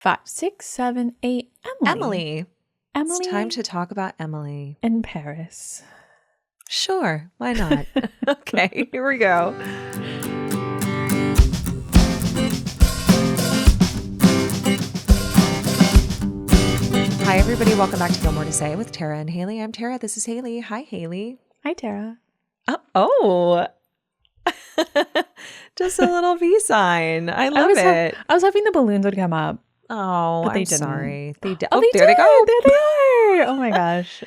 5, 6, 7, 8. Emily. Emily. It's time to talk about Emily. In Paris. Sure. Why not? Okay, here we go. Hi, everybody. Welcome back to Gilmore to Say with Tara and Haley. I'm Tara. This is Haley. Hi, Haley. Hi, Tara. Oh. Just a little V sign. I love it. I was hoping the balloons would come up. Oh, but they I'm didn't. sorry. They did. Oh, there they go. There they are. Oh my gosh.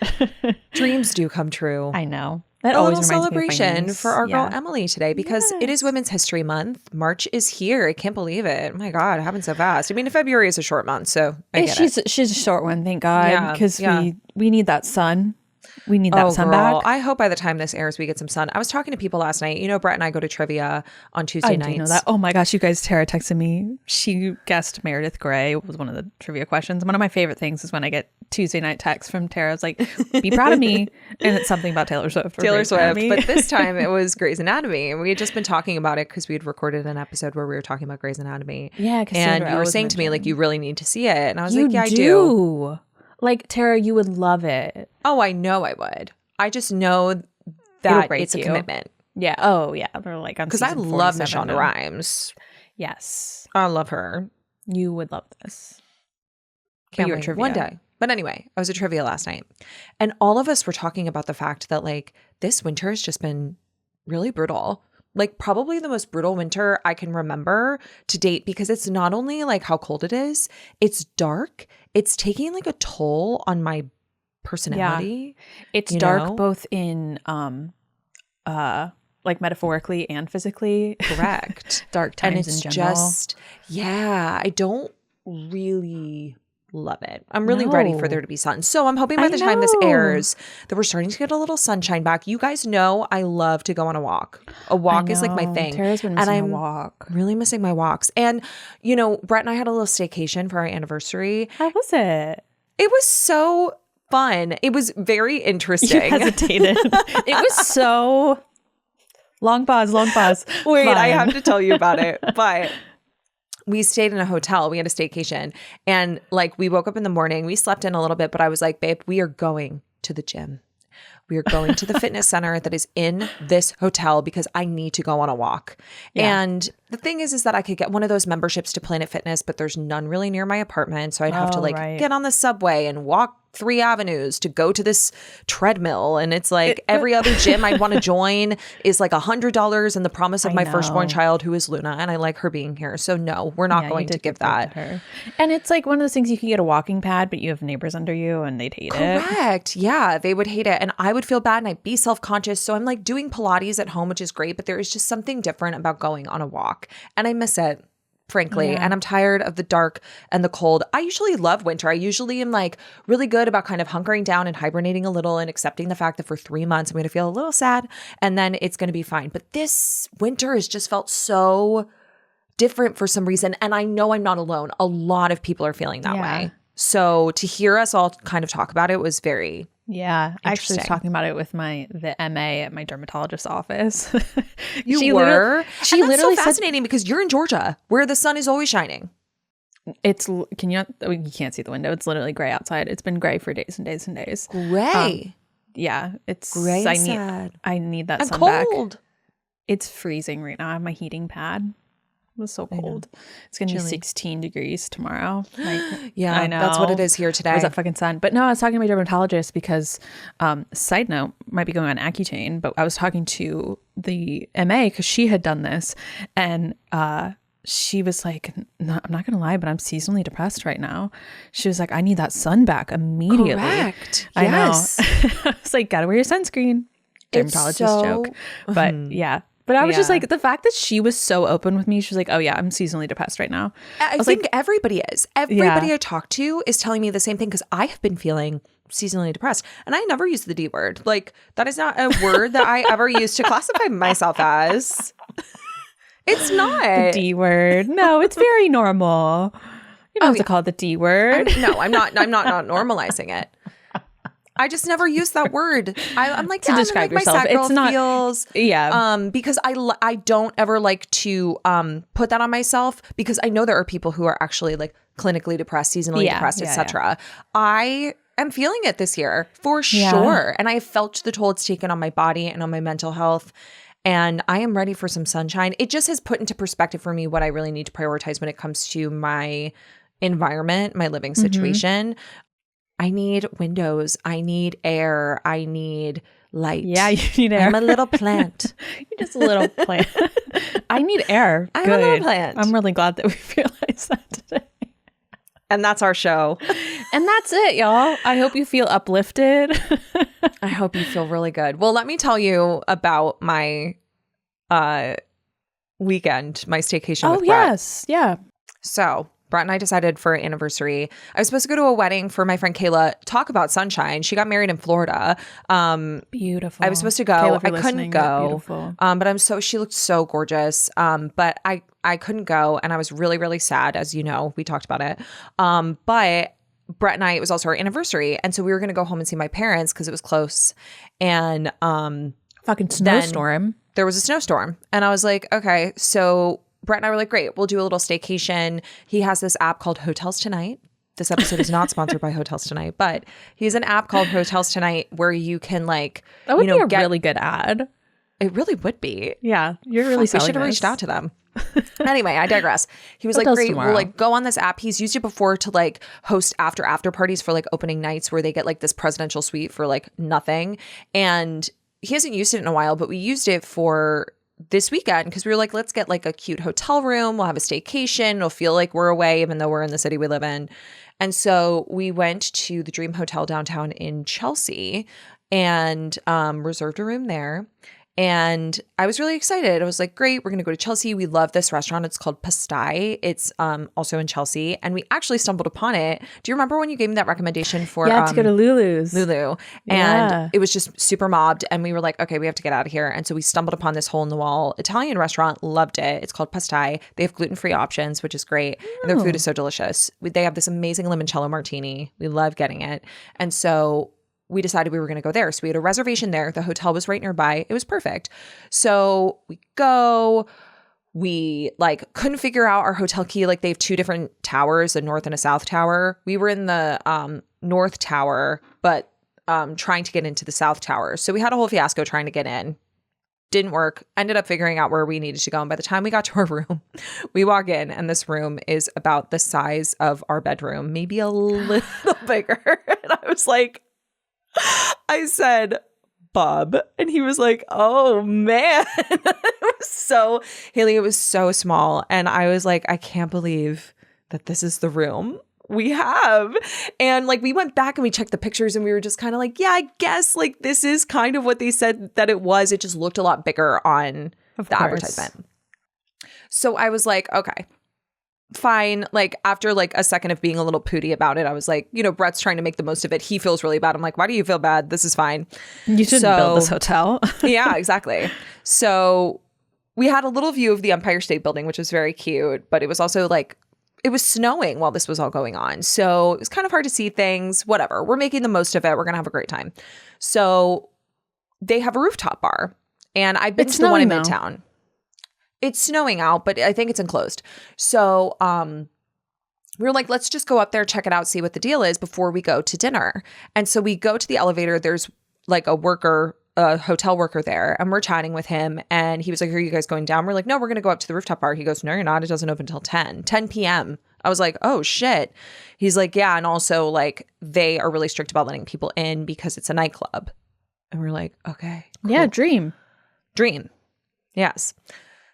Dreams do come true. I know. That A always little reminds me of my celebration niece. for our girl Yeah. Emily today because it is Women's History Month. March is here. I can't believe it. Oh my God, it happened so fast. I mean, February is a short month, so I get it. She's a short one, thank God, because we need that sun. We need that sun girl. back. I hope by the time this airs, we get some sun. I was talking to people last night. You know, Brett and I go to trivia on Tuesday nights. I do know that. Oh my gosh, you guys, Tara texted me. She guessed Meredith Grey was one of the trivia questions. One of my favorite things is when I get Tuesday night texts from Tara. It's like, be proud of me. And it's something about Taylor Swift. Taylor Swift. But this time it was Grey's Anatomy. And we had just been talking about it because we had recorded an episode where we were talking about Grey's Anatomy. Yeah. And you were saying to me, like, you really need to see it. And I was like, yeah, I do. Like, Tara, you would love it. Oh, I know I would. I just know that it's a commitment. Yeah. Oh, yeah. They're like, because I love Shonda Rhimes. Yes. I love her. You would love this. Can't wait. One day. But anyway, I was at trivia last night. And all of us were talking about the fact that, like, this winter has just been really brutal. Like, probably the most brutal winter I can remember to date, because it's not only like how cold it is, it's dark. It's taking like a toll on my personality. Yeah. It's dark both in like metaphorically and physically. Correct. Dark times in general. Just I don't really love it. I'm really ready for there to be sun. So I'm hoping by the time this airs that we're starting to get a little sunshine back. You guys know I love to go on a walk. A walk is like my thing. Tara's been missing a walk. Really missing my walks. And, you know, Brett and I had a little staycation for our anniversary. How was it? It was so fun. It was very interesting. You hesitated. It was so... Long pause. Wait, I have to tell you about it. But we stayed in a hotel. We had a staycation. And like, we woke up in the morning. We slept in a little bit. But I was like, babe, we are going to the gym. We are going to the fitness center that is in this hotel because I need to go on a walk. Yeah. And the thing is that I could get one of those memberships to Planet Fitness, but there's none really near my apartment. So I'd have to get on the subway and walk 3 avenues to go to this treadmill. And it's like every other gym I want to join is like $100 and the promise of my firstborn child, who is Luna. And I like her being here. So no, we're not going to give that. And it's like one of those things, you can get a walking pad, but you have neighbors under you and they'd hate it. Correct. Yeah, they would hate it. And I would feel bad and I'd be self-conscious. So I'm like doing Pilates at home, which is great, but there is just something different about going on a walk. And I miss it, frankly. Yeah. And I'm tired of the dark and the cold. I usually love winter. I usually am like really good about kind of hunkering down and hibernating a little and accepting the fact that for 3 months I'm going to feel a little sad and then it's going to be fine. But this winter has just felt so different for some reason. And I know I'm not alone. A lot of people are feeling that way. So to hear us all kind of talk about it was very I actually was talking about it with the MA at my dermatologist's office. She literally so fascinating because you're in Georgia where the sun is always shining. You can't see the window. It's literally gray outside. It's been gray for days and days and days. Gray. It's gray. I need that sun cold. back. It's freezing right now. I have my heating pad. It was so cold. It's going to be 16 degrees tomorrow. Yeah, I know. That's what it is here today. Where's that fucking sun? But no, I was talking to my dermatologist because, side note, might be going on Accutane, but I was talking to the MA because she had done this. And she was like, no, I'm not going to lie, but I'm seasonally depressed right now. She was like, I need that sun back immediately. Correct. I know. I was like, gotta wear your sunscreen. Dermatologist joke. But yeah. But I was just like, the fact that she was so open with me, she was like, oh yeah, I'm seasonally depressed right now. I think everybody is. Everybody I talk to is telling me the same thing because I have been feeling seasonally depressed. And I never use the D word. Like, that is not a word that I ever used to classify myself as. It's not. The D word. No, it's very normal. You don't have to call it the D word. I'm not normalizing it. I just never use that word. I'm like, to describe yourself. My sad girl it's not feels, because I don't ever like to put that on myself because I know there are people who are actually like clinically depressed, seasonally depressed, etc. I am feeling it this year for sure. And I have felt the toll it's taken on my body and on my mental health. And I am ready for some sunshine. It just has put into perspective for me what I really need to prioritize when it comes to my environment, my living situation. I need windows. I need air. I need light. Yeah, you need air. I'm a little plant. You're just a little plant. I need air. I'm a little plant. I'm really glad that we realized that today. And that's our show. And that's it, y'all. I hope you feel uplifted. I hope you feel really good. Well, let me tell you about my weekend, my staycation with Brett. Yes. Yeah. So Brett and I decided for our anniversary, I was supposed to go to a wedding for my friend Kayla. Talk about sunshine. She got married in Florida. Beautiful. I was supposed to go. Kayla, if I you're couldn't listening, go. beautiful. But she looked so gorgeous. But I couldn't go. And I was really, really sad. As you know, we talked about it. But Brett and I, it was also our anniversary. And so we were going to go home and see my parents because it was close. And fucking snowstorm. There was a snowstorm. And I was like, okay. So Brett and I were like, great, we'll do a little staycation. He has this app called Hotels Tonight. This episode is not sponsored by Hotels Tonight, but he has an app called Hotels Tonight where you can like, that would be a really good ad. It really would be. Yeah. You're really selling We should have reached out to them. Anyway, I digress. He was like, great, tomorrow. we'll like go on this app. He's used it before to like host after parties for like opening nights where they get like this presidential suite for like nothing. And he hasn't used it in a while, but we used it for this weekend because we were like, let's get like a cute hotel room. We'll have a staycation. It'll feel like we're away, even though we're in the city we live in. And so we went to the Dream Hotel downtown in Chelsea and reserved a room there. And I was really excited. I was like, great, we're going to go to Chelsea. We love this restaurant. It's called Pastay. It's also in Chelsea. And we actually stumbled upon it. Do you remember when you gave me that recommendation for to go to Lulu's? Lulu. And it was just super mobbed. And we were like, okay, we have to get out of here. And so we stumbled upon this hole-in-the-wall Italian restaurant. Loved it. It's called Pastay. They have gluten-free options, which is great. And their food is so delicious. They have this amazing limoncello martini. We love getting it. And so we decided we were going to go there. So we had a reservation there. The hotel was right nearby. It was perfect. So we go. We like couldn't figure out our hotel key. Like they have two different towers, a north and a south tower. We were in the north tower, but trying to get into the south tower. So we had a whole fiasco trying to get in. Didn't work. Ended up figuring out where we needed to go. And by the time we got to our room, we walk in and this room is about the size of our bedroom, maybe a little bigger. And I was like, I said, Bob. And he was like, oh man. Haley, it was so small. And I was like, I can't believe that this is the room we have. And like we went back and we checked the pictures and we were just kind of like, yeah, I guess like this is kind of what they said that it was. It just looked a lot bigger on the advertisement. So I was like, okay, fine. Like after like a second of being a little pooty about it, I was like, you know, Brett's trying to make the most of it. He feels really bad. I'm like, why do you feel bad? This is fine. You shouldn't build this hotel. Yeah, exactly. So we had a little view of the Empire State Building, which was very cute, but it was also like, it was snowing while this was all going on. So it was kind of hard to see things, whatever. We're making the most of it. We're going to have a great time. So they have a rooftop bar and I've been to the one in Midtown. It's snowing out, but I think it's enclosed. So we were like, let's just go up there, check it out, see what the deal is before we go to dinner. And so we go to the elevator. There's like a hotel worker there, and we're chatting with him. And he was like, are you guys going down? We're like, no, we're going to go up to the rooftop bar. He goes, no, you're not. It doesn't open until 10 p.m. I was like, oh, shit. He's like, yeah. And also like they are really strict about letting people in because it's a nightclub. And we're like, okay, cool. Yeah, Dream. Yes.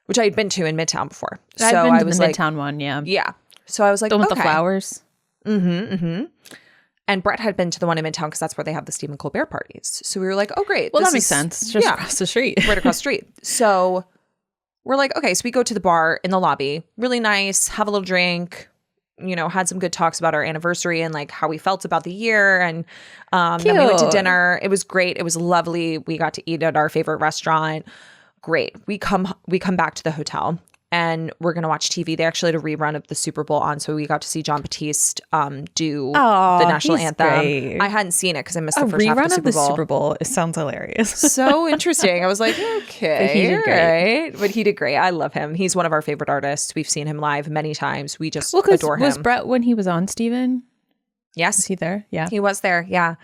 Which I had been to in Midtown before. I've so been I to was the like, Midtown one, yeah. Yeah. So I was like, the one with okay. the flowers. And Brett had been to the one in Midtown because that's where they have the Stephen Colbert parties. So we were like, oh, great. Well, that makes sense. It's just across the street. Right across the street. So we're like, okay. So we go to the bar in the lobby. Really nice. Have a little drink. You know, had some good talks about our anniversary and like how we felt about the year. And then we went to dinner. It was great. It was lovely. We got to eat at our favorite restaurant. Great. We come back to the hotel. and we're going to watch TV. They actually had a rerun of the Super Bowl on, so we got to see John Batiste do the national anthem. Great. I hadn't seen it because I missed the first half of the Super Bowl. It sounds hilarious. So interesting. I was like, okay, But he did great. right. But he did great. I love him. He's one of our favorite artists. We've seen him live many times. We just adore him. Was Brett when he was on Steven? Yes. Is he there? Yeah. He was there. Yeah.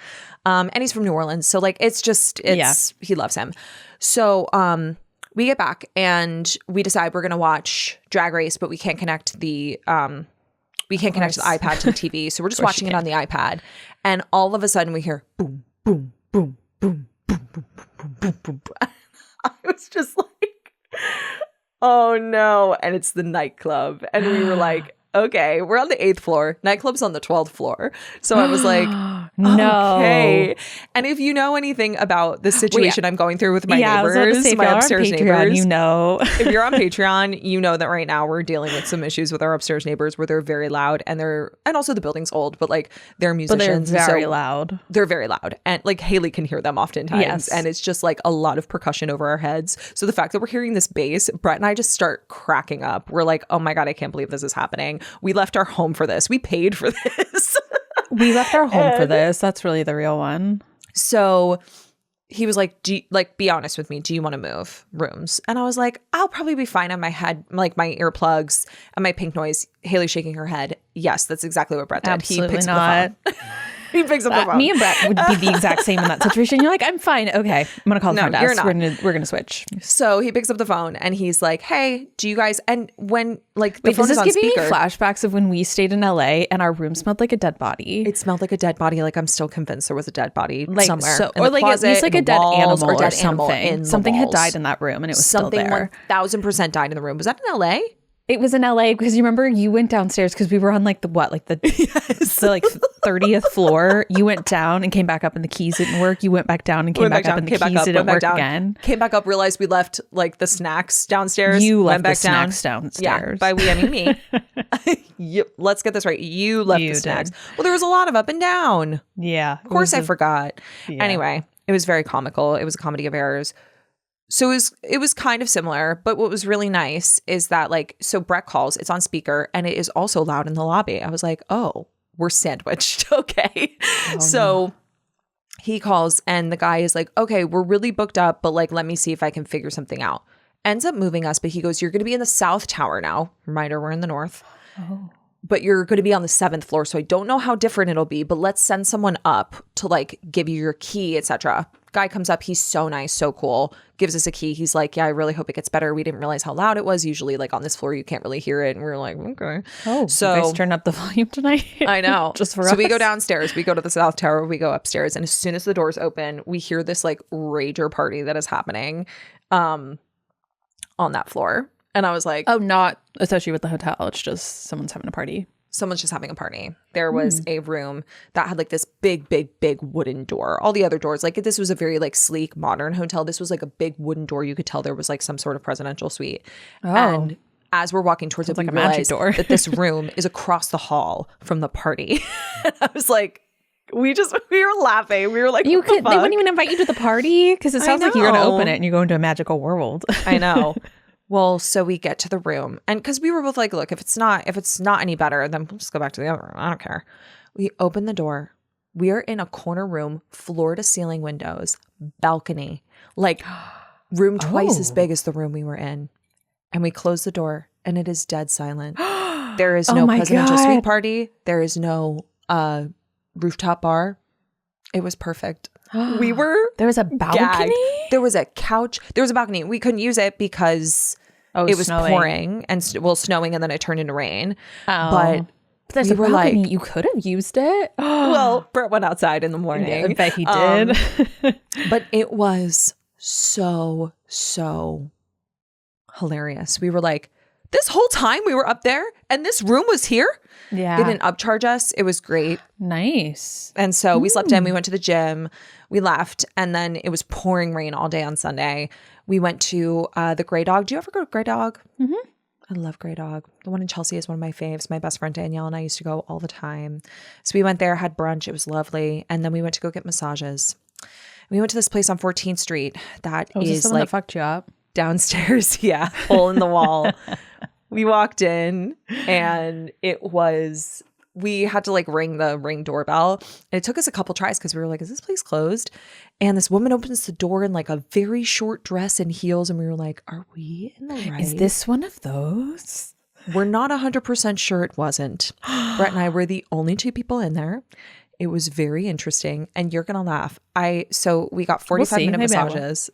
And he's from New Orleans. So like, he loves him. So, we get back and we decide we're going to watch Drag Race, but we can't connect the iPad to the TV. So we're just watching it on the iPad. And all of a sudden we hear boom, boom, boom, boom, boom, boom, boom, boom, boom, boom. I was just like, oh no. And it's the nightclub. And we were like, okay, we're on the 8th floor. Nightclub's on the 12th floor. So I was like, no. Okay. And if you know anything about the situation I'm going through with my neighbors, my upstairs neighbors, you know. If you're on Patreon, you know that right now we're dealing with some issues with our upstairs neighbors where they're very loud and also the building's old, but like they're musicians. But they're very loud. They're very loud. And like Haley can hear them oftentimes. Yes. And it's just like a lot of percussion over our heads. So the fact that we're hearing this bass, Brett and I just start cracking up. We're like, oh my God, I can't believe this is happening. We left our home for this. We paid for this. We left our home for this. That's really the real one. So he was like, be honest with me. Do you want to move rooms? And I was like, I'll probably be fine on my head, like my earplugs and my pink noise. Haley shaking her head. Yes, that's exactly what Brett did. Absolutely he picks not. up the phone. He picks up the phone. Me and Brett would be the exact same in that situation. You're like, I'm fine. Okay, I'm gonna call the front you're desk. not. We're gonna switch. So he picks up the phone and he's like, "Hey, do you guys?" And when like the Wait, phone this is is on giving speaker, me flashbacks of when we stayed in LA and our room smelled like a dead body. it smelled like a dead body. Like I'm still convinced there was a dead body Like somewhere, so, in or the like at closet, least like in a the dead walls, animal or dead animal something. in the Something had walls. died in that room and it was Something still there. 1,000% died in the room. Was that in LA? It was in LA because you remember you went downstairs because we were on like the 30th floor. You went down and came back up and the keys didn't work. You went back down and came back up and the keys didn't work again. Came back up, realized we left like the snacks downstairs. You went left back the snacks downstairs. Yeah, by we I mean me. Yep, let's get this right. You left the snacks. Well, there was a lot of up and down. Yeah. Of course I forgot. Yeah. Anyway, it was very comical. It was a comedy of errors. So it was kind of similar, but what was really nice is that like, so Brett calls, it's on speaker and it is also loud in the lobby. I was like, oh, we're sandwiched. Okay. Oh, so he calls and the guy is like, okay, we're really booked up, but like, let me see if I can figure something out. Ends up moving us, but he goes, you're going to be in the South Tower now. Reminder, we're in the North. Oh. But you're going to be on the 7th floor. So I don't know how different it'll be, but let's send someone up to like give you your key, etc. Guy comes up. He's so nice, so cool. Gives us a key. He's like, yeah, I really hope it gets better. We didn't realize how loud it was. Usually like on this floor, you can't really hear it. And we were like, okay. Oh, so you guys turn up the volume tonight. I know. Just for so us. we go downstairs. We go to the South Tower. We go upstairs. And as soon as the doors open, we hear this like rager party that is happening on that floor. And I was like, Oh, not associated with the hotel. It's just someone's having a party. someone's just having a party. There was a room that had like this big, big, big wooden door. All the other doors, like this was a very like sleek modern hotel. This was like a big wooden door. You could tell there was like some sort of presidential suite. Oh. And as we're walking towards it, like we a magic realized door. that this room is across the hall from the party. And I was like, we were laughing. We were like, They what the fuck? wouldn't even invite you to the party because it sounds like you're going to open it and you go into a magical world. I know. Well, so we get to the room and because we were both like, look, if it's not any better, then we'll just go back to the other room. I don't care. We open the door. We are in a corner room, floor to ceiling windows, balcony, like room twice as big as the room we were in. And we close the door and it is dead silent. There is no presidential suite party. There is no rooftop bar. It was perfect. We were There was a balcony? gagged. There was a couch. There was a balcony. We couldn't use it because it was snowing. pouring and snowing, and then it turned into rain. Oh. But there's we a were balcony. like- You could have used it. well, Brett went outside in the morning. I bet he did. But it was so hilarious. We were like, this whole time we were up there and this room was here. Yeah. They didn't upcharge us. It was great. Nice. And so we slept in, we went to the gym, we left, and then it was pouring rain all day on Sunday. We went to the Grey Dog. Do you ever go to Grey Dog? Mm-hmm. I love Grey Dog. The one in Chelsea is one of my faves. My best friend Danielle and I used to go all the time. So we went there, had brunch. It was lovely. And then we went to go get massages. We went to this place on 14th Street that Is is this the one like, that fucked you up? downstairs. Yeah. Hole in the wall. We walked in and we had to like ring the Ring doorbell. And it took us a couple tries because we were like, is this place closed? And this woman opens the door in like a very short dress and heels. And we were like, are we in the right? Is this one of those? We're not 100% sure it wasn't. Brett and I were the only two people in there. It was very interesting. And you're going to laugh. So we got 45-minute massages.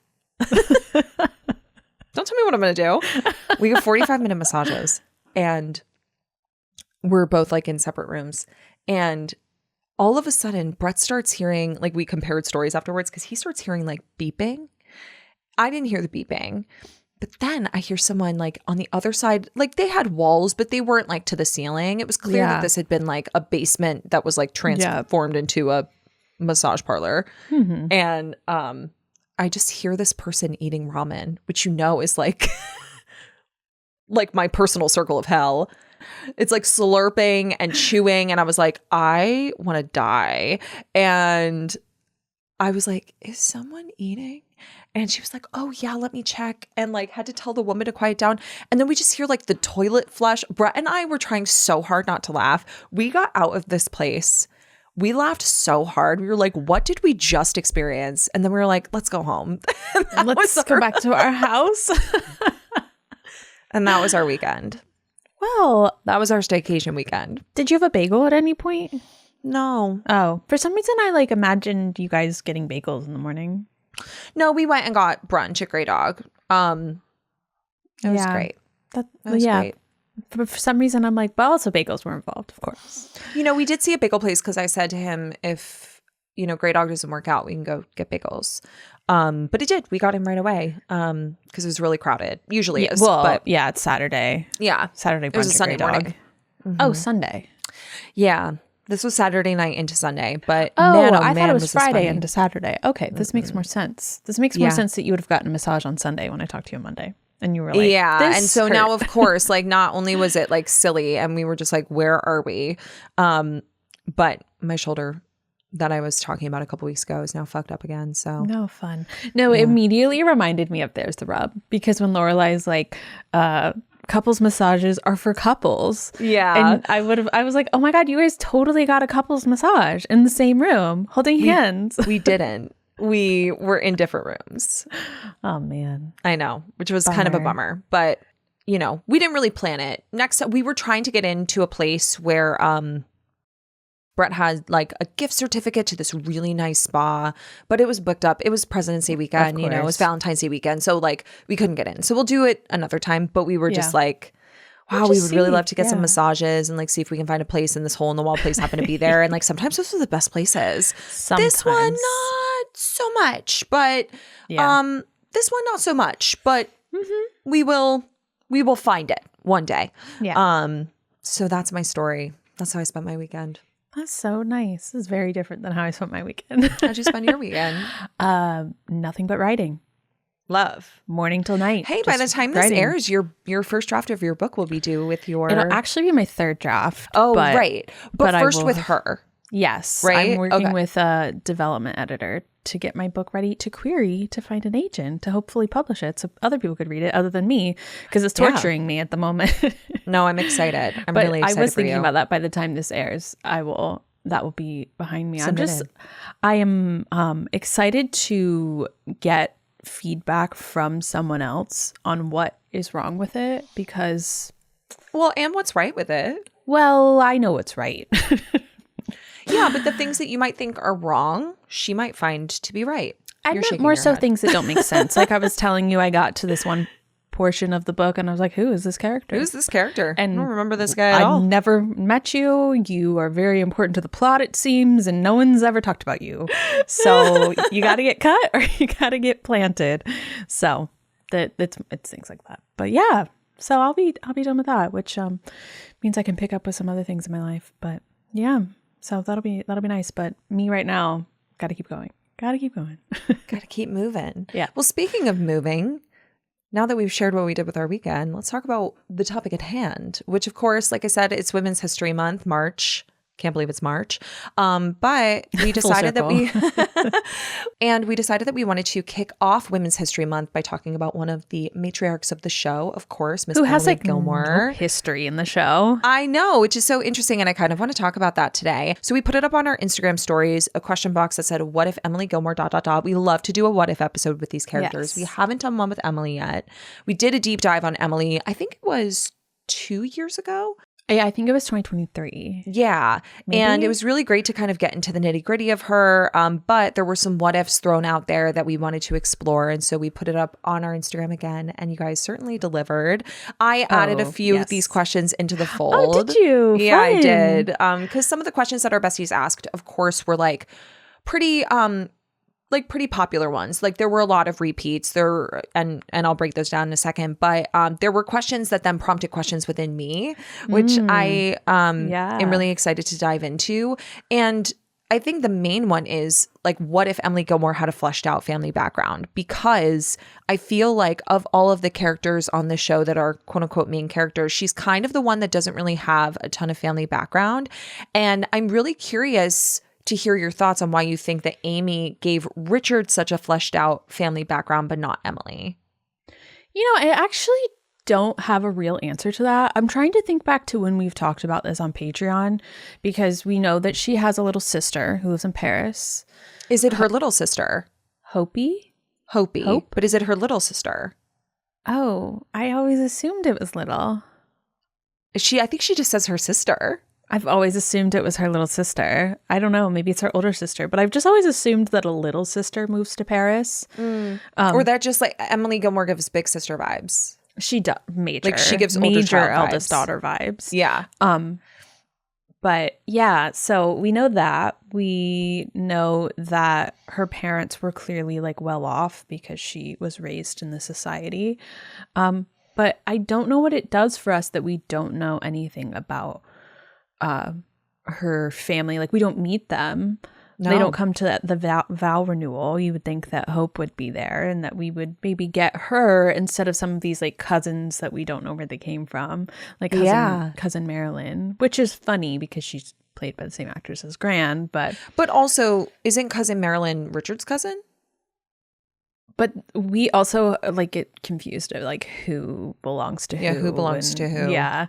Don't tell me what I'm going to do. We got 45-minute massages. And we're both like in separate rooms. And all of a sudden, Brett starts hearing, like we compared stories afterwards because he starts hearing like beeping. I didn't hear the beeping. But then I hear someone like on the other side, like they had walls, but they weren't like to the ceiling. It was clear that this had been like a basement that was like transformed into a massage parlor. Mm-hmm. And I just hear this person eating ramen, which you know is like, like my personal circle of hell. It's like slurping and chewing. And I was like, I want to die. And I was like, is someone eating? And she was like, oh, yeah, let me check. And like had to tell the woman to quiet down. And then we just hear like the toilet flush. Brett and I were trying so hard not to laugh. We got out of this place. We laughed so hard. We were like, what did we just experience? And then we were like, let's go home. Let's go back to our house. And that was our weekend. Well, that was our staycation weekend. Did you have a bagel at any point? No. Oh, for some reason I like imagined you guys getting bagels in the morning. No, we went and got brunch at Grey Dog. It was great. That was great. For some reason, I'm like, but also bagels were involved, of course. You know, we did see a bagel place because I said to him, if, you know, Grey Dog doesn't work out, we can go get bagels. But it did. We got him right away because it was really crowded. Usually it is. Well, but yeah, it's Saturday. Yeah. Saturday brunch. It was a Sunday morning. Mm-hmm. Oh, Sunday. Yeah. This was Saturday night into Sunday, but I thought it was Friday into Saturday. Okay, this makes more sense. This makes more sense that you would have gotten a massage on Sunday when I talked to you on Monday. And you were like, and so hurt. Now, of course, like not only was it like silly and we were just like, where are we? But my shoulder that I was talking about a couple weeks ago is now fucked up again. So no fun. No, it immediately reminded me of There's the Rub, because when Lorelai's like, couples massages are for couples. Yeah. And I was like, oh my God, you guys totally got a couples massage in the same room holding hands. We didn't. We were in different rooms. Oh man. I know, which was kind of a bummer, but you know, we didn't really plan it. Next, we were trying to get into a place where Brett had like a gift certificate to this really nice spa, but it was booked up. It was President's Day weekend, you know, it was Valentine's Day weekend. So like we couldn't get in. So we'll do it another time. But we were just like, wow, we would really love to get some massages and like see if we can find a place, and this hole in the wall place happened to be there. And like sometimes those are the best places. Sometimes. This one, not so much, but this one not so much. But we will find it one day. Yeah. So that's my story. That's how I spent my weekend. That's so nice. This is very different than how I spent my weekend. How'd you spend your weekend? Nothing but writing. Love. Morning till night. Hey, by the time this airs, your first draft of your book will be due with your... It'll actually be my third draft. Oh, right. But first with her. Yes. Right? I'm working with a development editor to get my book ready to query to find an agent to hopefully publish it so other people could read it other than me, because it's torturing me at the moment. No, I'm excited. I'm really excited. I was thinking about that by the time this airs. That will be behind me. Submitted. I am excited to get feedback from someone else on what is wrong with it, because and what's right with it. Well, I know what's right. Yeah, but the things that you might think are wrong, she might find to be right. I meant more so things that don't make sense. Like I was telling you, I got to this one portion of the book and I was like, who is this character? Who's this character? And I don't remember this guy at all. I've never met you. You are very important to the plot, it seems, and no one's ever talked about you. So you got to get cut or you got to get planted. So it's things like that. But yeah, so I'll be done with that, which means I can pick up with some other things in my life. But yeah. So that'll be nice. But me right now, got to keep going. Got to keep going. Got to keep moving. Yeah. Well, speaking of moving, now that we've shared what we did with our weekend, let's talk about the topic at hand, which of course, like I said, it's Women's History Month, March. Can't believe it's March. But we decided that we decided that we wanted to kick off Women's History Month by talking about one of the matriarchs of the show, of course, Miss Emily Gilmore. No history in the show. I know, which is so interesting, and I kind of want to talk about that today. So we put it up on our Instagram stories, a question box that said, "What if Emily Gilmore ... We love to do a what if episode with these characters. Yes. We haven't done one with Emily yet. We did a deep dive on Emily. I think it was 2 years ago. Yeah, I think it was 2023. Yeah. Maybe? And it was really great to kind of get into the nitty gritty of her. But there were some what ifs thrown out there that we wanted to explore. And so we put it up on our Instagram again. And you guys certainly delivered. I added a few of these questions into the fold. Oh, did you? Yeah, Fun. I did. Because some of the questions that our besties asked, of course, were like pretty popular ones. Like there were a lot of repeats there, and I'll break those down in a second. But there were questions that then prompted questions within me, which I am really excited to dive into. And I think the main one is like, what if Emily Gilmore had a fleshed out family background? Because I feel like of all of the characters on the show that are quote unquote main characters, she's kind of the one that doesn't really have a ton of family background. And I'm really curious to hear your thoughts on why you think that Amy gave Richard such a fleshed out family background, but not Emily. You know, I actually don't have a real answer to that. I'm trying to think back to when we've talked about this on Patreon, because we know that she has a little sister who lives in Paris. Is it her little sister? Hope? But is it her little sister? Oh, I always assumed it was little. I think she just says her sister. I've always assumed it was her little sister. I don't know. Maybe it's her older sister, but I've just always assumed that a little sister moves to Paris. Or that just like Emily Gilmore gives big sister vibes. She does major. Like she gives major older eldest daughter vibes. Yeah. But yeah, so we know that. We know that her parents were clearly like well off because she was raised in the society. But I don't know what it does for us that we don't know anything about her family. Like we don't meet them. No. They don't come to the vow renewal. You would think that Hope would be there and that we would maybe get her instead of some of these like cousins that we don't know where they came from, like cousin Marilyn, which is funny because she's played by the same actress as Gran, but also isn't cousin Marilyn Richard's cousin? But we also like get confused of like who belongs to who. Yeah, who belongs to who. Yeah.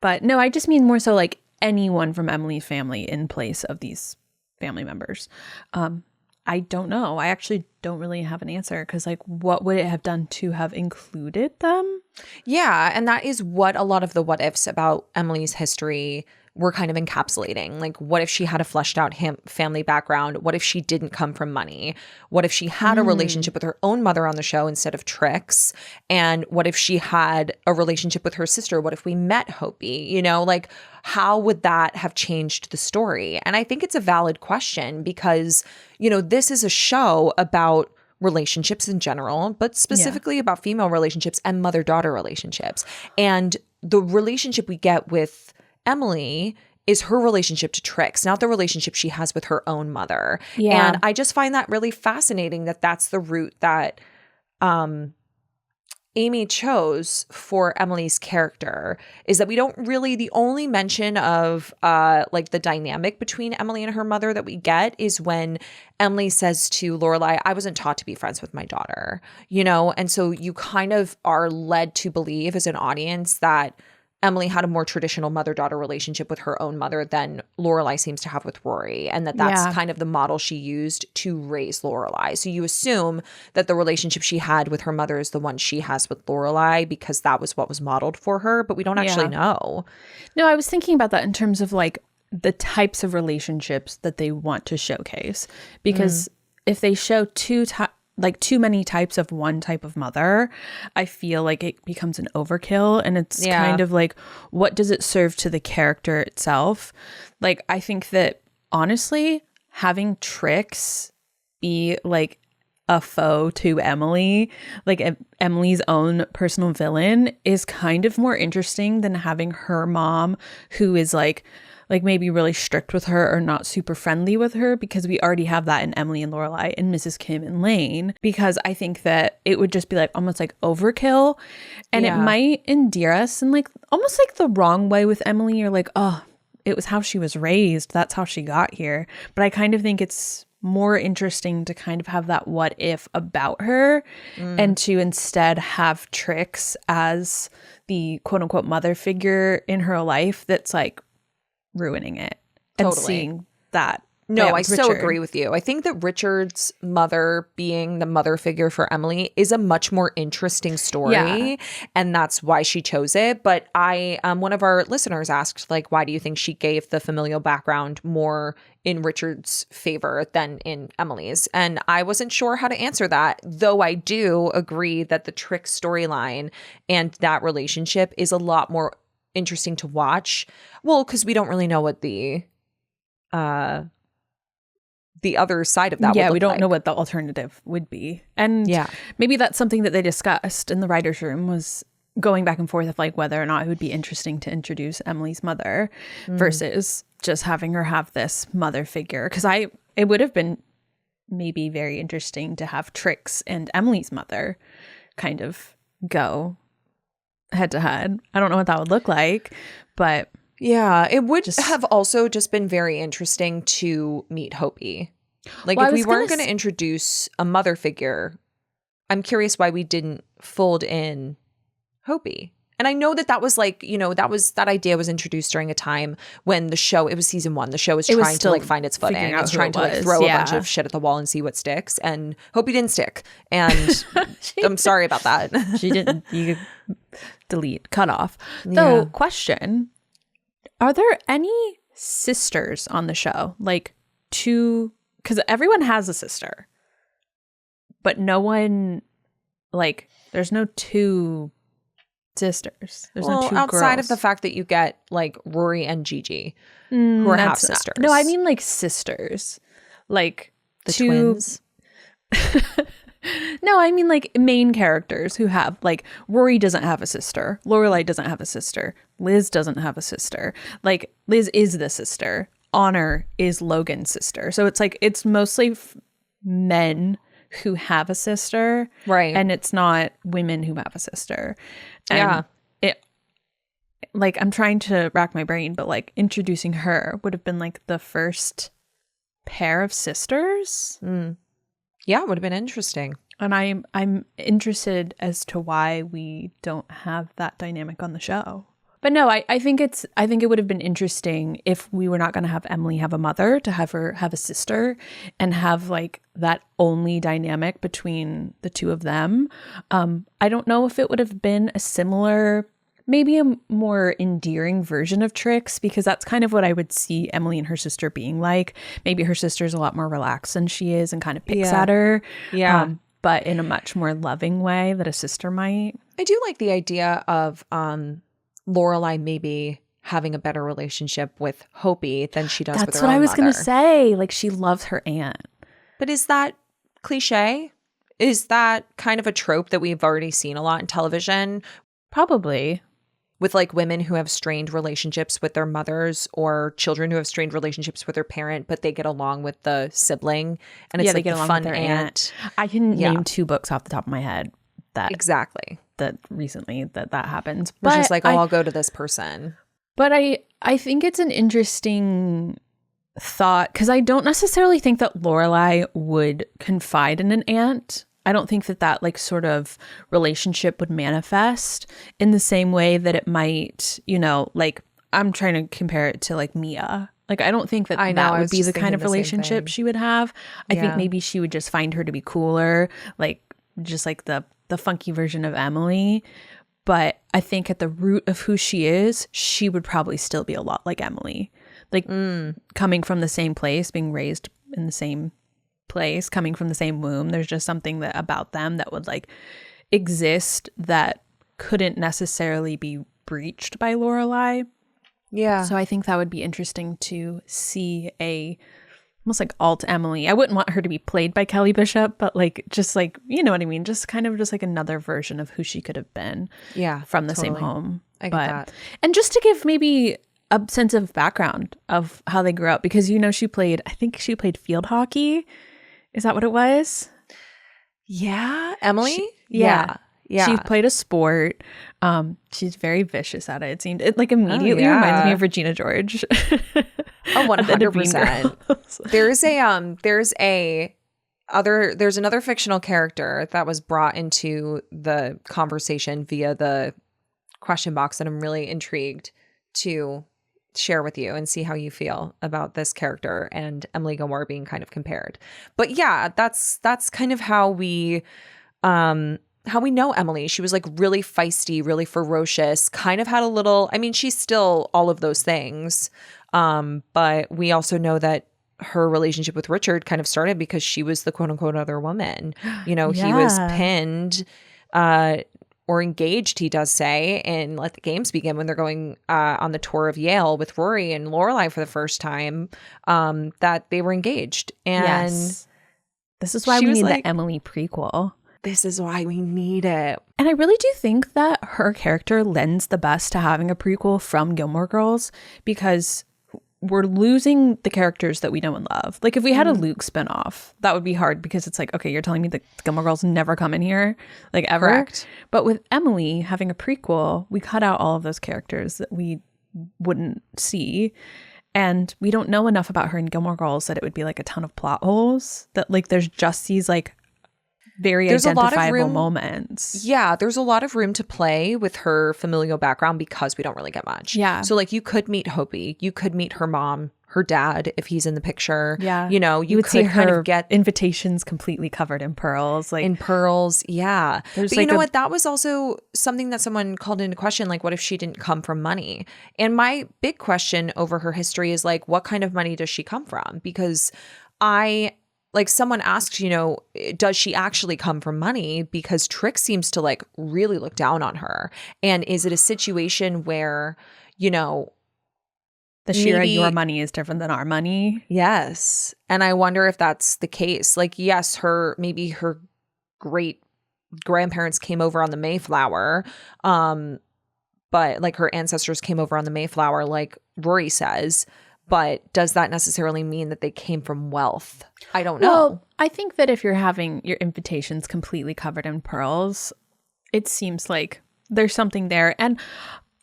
But no, I just mean more so like anyone from Emily's family in place of these family members. I don't know. I actually don't really have an answer because like what would it have done to have included them? Yeah, and that is what a lot of the what ifs about Emily's history were kind of encapsulating. Like, what if she had a fleshed out family background? What if she didn't come from money? What if she had a relationship with her own mother on the show instead of Trix? And what if she had a relationship with her sister? What if we met Hopi? You know, like, how would that have changed the story? And I think it's a valid question because, you know, this is a show about relationships in general, but specifically about female relationships and mother-daughter relationships. And the relationship we get with Emily is her relationship to Trix, not the relationship she has with her own mother. Yeah. And I just find that really fascinating that that's the route that Amy chose for Emily's character, is that we don't really, the only mention of like the dynamic between Emily and her mother that we get is when Emily says to Lorelai, I wasn't taught to be friends with my daughter, you know? And so you kind of are led to believe as an audience that Emily had a more traditional mother-daughter relationship with her own mother than Lorelai seems to have with Rory, and that's kind of the model she used to raise Lorelai. So you assume that the relationship she had with her mother is the one she has with Lorelai because that was what was modeled for her, but we don't actually know. No, I was thinking about that in terms of like the types of relationships that they want to showcase, because if they show too many types of one type of mother, I feel like it becomes an overkill, and it's kind of like, what does it serve to the character itself? Like, I think that honestly, having Trix be like a foe to Emily, like Emily's own personal villain, is kind of more interesting than having her mom, who is like maybe really strict with her or not super friendly with her, because we already have that in Emily and Lorelai and Mrs. Kim and Lane, because I think that it would just be like almost like overkill, and it might endear us in like almost like the wrong way with Emily. You're like, oh, it was how she was raised. That's how she got here. But I kind of think it's more interesting to kind of have that what if about her and to instead have Trix as the quote unquote mother figure in her life that's like ruining it. Totally. And seeing that. No, I so agree with you. I think that Richard's mother being the mother figure for Emily is a much more interesting story. Yeah. And that's why she chose it. But one of our listeners asked, like, why do you think she gave the familial background more in Richard's favor than in Emily's? And I wasn't sure how to answer that, though I do agree that the Trix storyline and that relationship is a lot more interesting to watch. Well, because we don't really know what the other side of that would look we don't like. know what the alternative would be. And maybe that's something that they discussed in the writer's room, was going back and forth of like whether or not it would be interesting to introduce Emily's mother versus just having her have this mother figure. Because it would have been maybe very interesting to have Trix and Emily's mother kind of go head to head. I don't know what that would look like, but yeah, it would have also just been very interesting to meet Hopi. Like, if we weren't going to introduce a mother figure, I'm curious why we didn't fold in Hopi. And I know that was like, that idea was introduced during a time when the show, it was season 1. The show was trying to like find its footing. It's trying to like throw a bunch of shit at the wall and see what sticks. And Hopi didn't stick. And I'm sorry about that. She didn't. You could delete, cut off. Though, question, are there any sisters on the show? Like because everyone has a sister, but no one, like, there's no two sisters. There's no two outside girls. of the fact that you get like Rory and Gigi, who are half sisters. No, I mean like sisters, like the twins. No, I mean like main characters who have, like, Rory doesn't have a sister. Lorelai doesn't have a sister. Liz doesn't have a sister. Like, Liz is the sister. Honor is Logan's sister. So it's like, it's mostly men who have a sister. Right. And it's not women who have a sister. And yeah. Like, I'm trying to rack my brain, but like introducing her would have been like the first pair of sisters. Yeah, it would have been interesting. And I'm interested as to why we don't have that dynamic on the show. But no, I think it would have been interesting if we were not going to have Emily have a mother, to have her have a sister and have like that only dynamic between the two of them. I don't know if it would have been a similar, maybe a more endearing version of Trix, because that's kind of what I would see Emily and her sister being like. Maybe her sister's a lot more relaxed than she is and kind of picks at her. Yeah. But in a much more loving way that a sister might. I do like the idea of Lorelai maybe having a better relationship with Hopi than she does with her own mother. That's what I was going to say. Like, she loves her aunt. But is that cliche? Is that kind of a trope that we've already seen a lot in television? Probably. With like women who have strained relationships with their mothers, or children who have strained relationships with their parent, but they get along with the sibling, and it's like they get the along fun with their aunt. I can name 2 books off the top of my head that recently that happens. But But just like, I'll go to this person. But I think it's an interesting thought, because I don't necessarily think that Lorelai would confide in an aunt. I don't think that like sort of relationship would manifest in the same way that it might, like, I'm trying to compare it to like Mia. Like, I don't think that would be the kind of relationship she would have. I think maybe she would just find her to be cooler, like just like the funky version of Emily. But I think at the root of who she is, she would probably still be a lot like Emily. Like, coming from the same place, being raised in the same place, coming from the same womb, there's just something that about them that would like exist that couldn't necessarily be breached by Lorelai. Yeah. So I think that would be interesting to see almost like alt Emily. I wouldn't want her to be played by Kelly Bishop, but like, just like, you know what I mean? Just kind of just like another version of who she could have been. Yeah. From the same home. I get that. And just to give maybe a sense of background of how they grew up, because I think she played field hockey. Is that what it was? Yeah. Emily? Yeah. Yeah. She played a sport. She's very vicious at it. It seemed it like immediately reminds me of Regina George. Oh, 100%. There's another fictional character that was brought into the conversation via the question box that I'm really intrigued to share with you and see how you feel about this character and Emily Gilmore being kind of compared. But yeah, that's kind of how we know Emily. She was like really feisty, really ferocious, kind of had a little, I mean, she's still all of those things. But we also know that her relationship with Richard kind of started because she was the quote unquote other woman. You know, he was pinned, or engaged, he does say, in Let the Games Begin when they're going on the tour of Yale with Rory and Lorelai for the first time, that they were engaged. And this is why we need the Emily prequel. This is why we need it. And I really do think that her character lends the best to having a prequel from Gilmore Girls, because we're losing the characters that we know and love. Like if we had a Luke spinoff, that would be hard because it's like, okay, you're telling me the Gilmore Girls never come in here, like ever. Correct. But with Emily having a prequel, we cut out all of those characters that we wouldn't see. And we don't know enough about her in Gilmore Girls that it would be like a ton of plot holes, that like there's just these like very identifiable moments. Yeah, there's a lot of room to play with her familial background because we don't really get much. Yeah. So like you could meet Hopi, you could meet her mom, her dad, if he's in the picture. Yeah. You know, you would could see her kind of get invitations completely covered in pearls. Like in pearls. Yeah. But like you know what? That was also something that someone called into question. Like, what if she didn't come from money? And my big question over her history is like, what kind of money does she come from? Because like someone asked, you know, does she actually come from money? Because Trix seems to like really look down on her. And is it a situation where, you know, the Shira, your money is different than our money? Yes. And I wonder if that's the case. Like, yes, maybe her great grandparents came over on the Mayflower. But like her ancestors came over on the Mayflower, like Rory says. But does that necessarily mean that they came from wealth? I don't know. Well, I think that if you're having your invitations completely covered in pearls, it seems like there's something there. And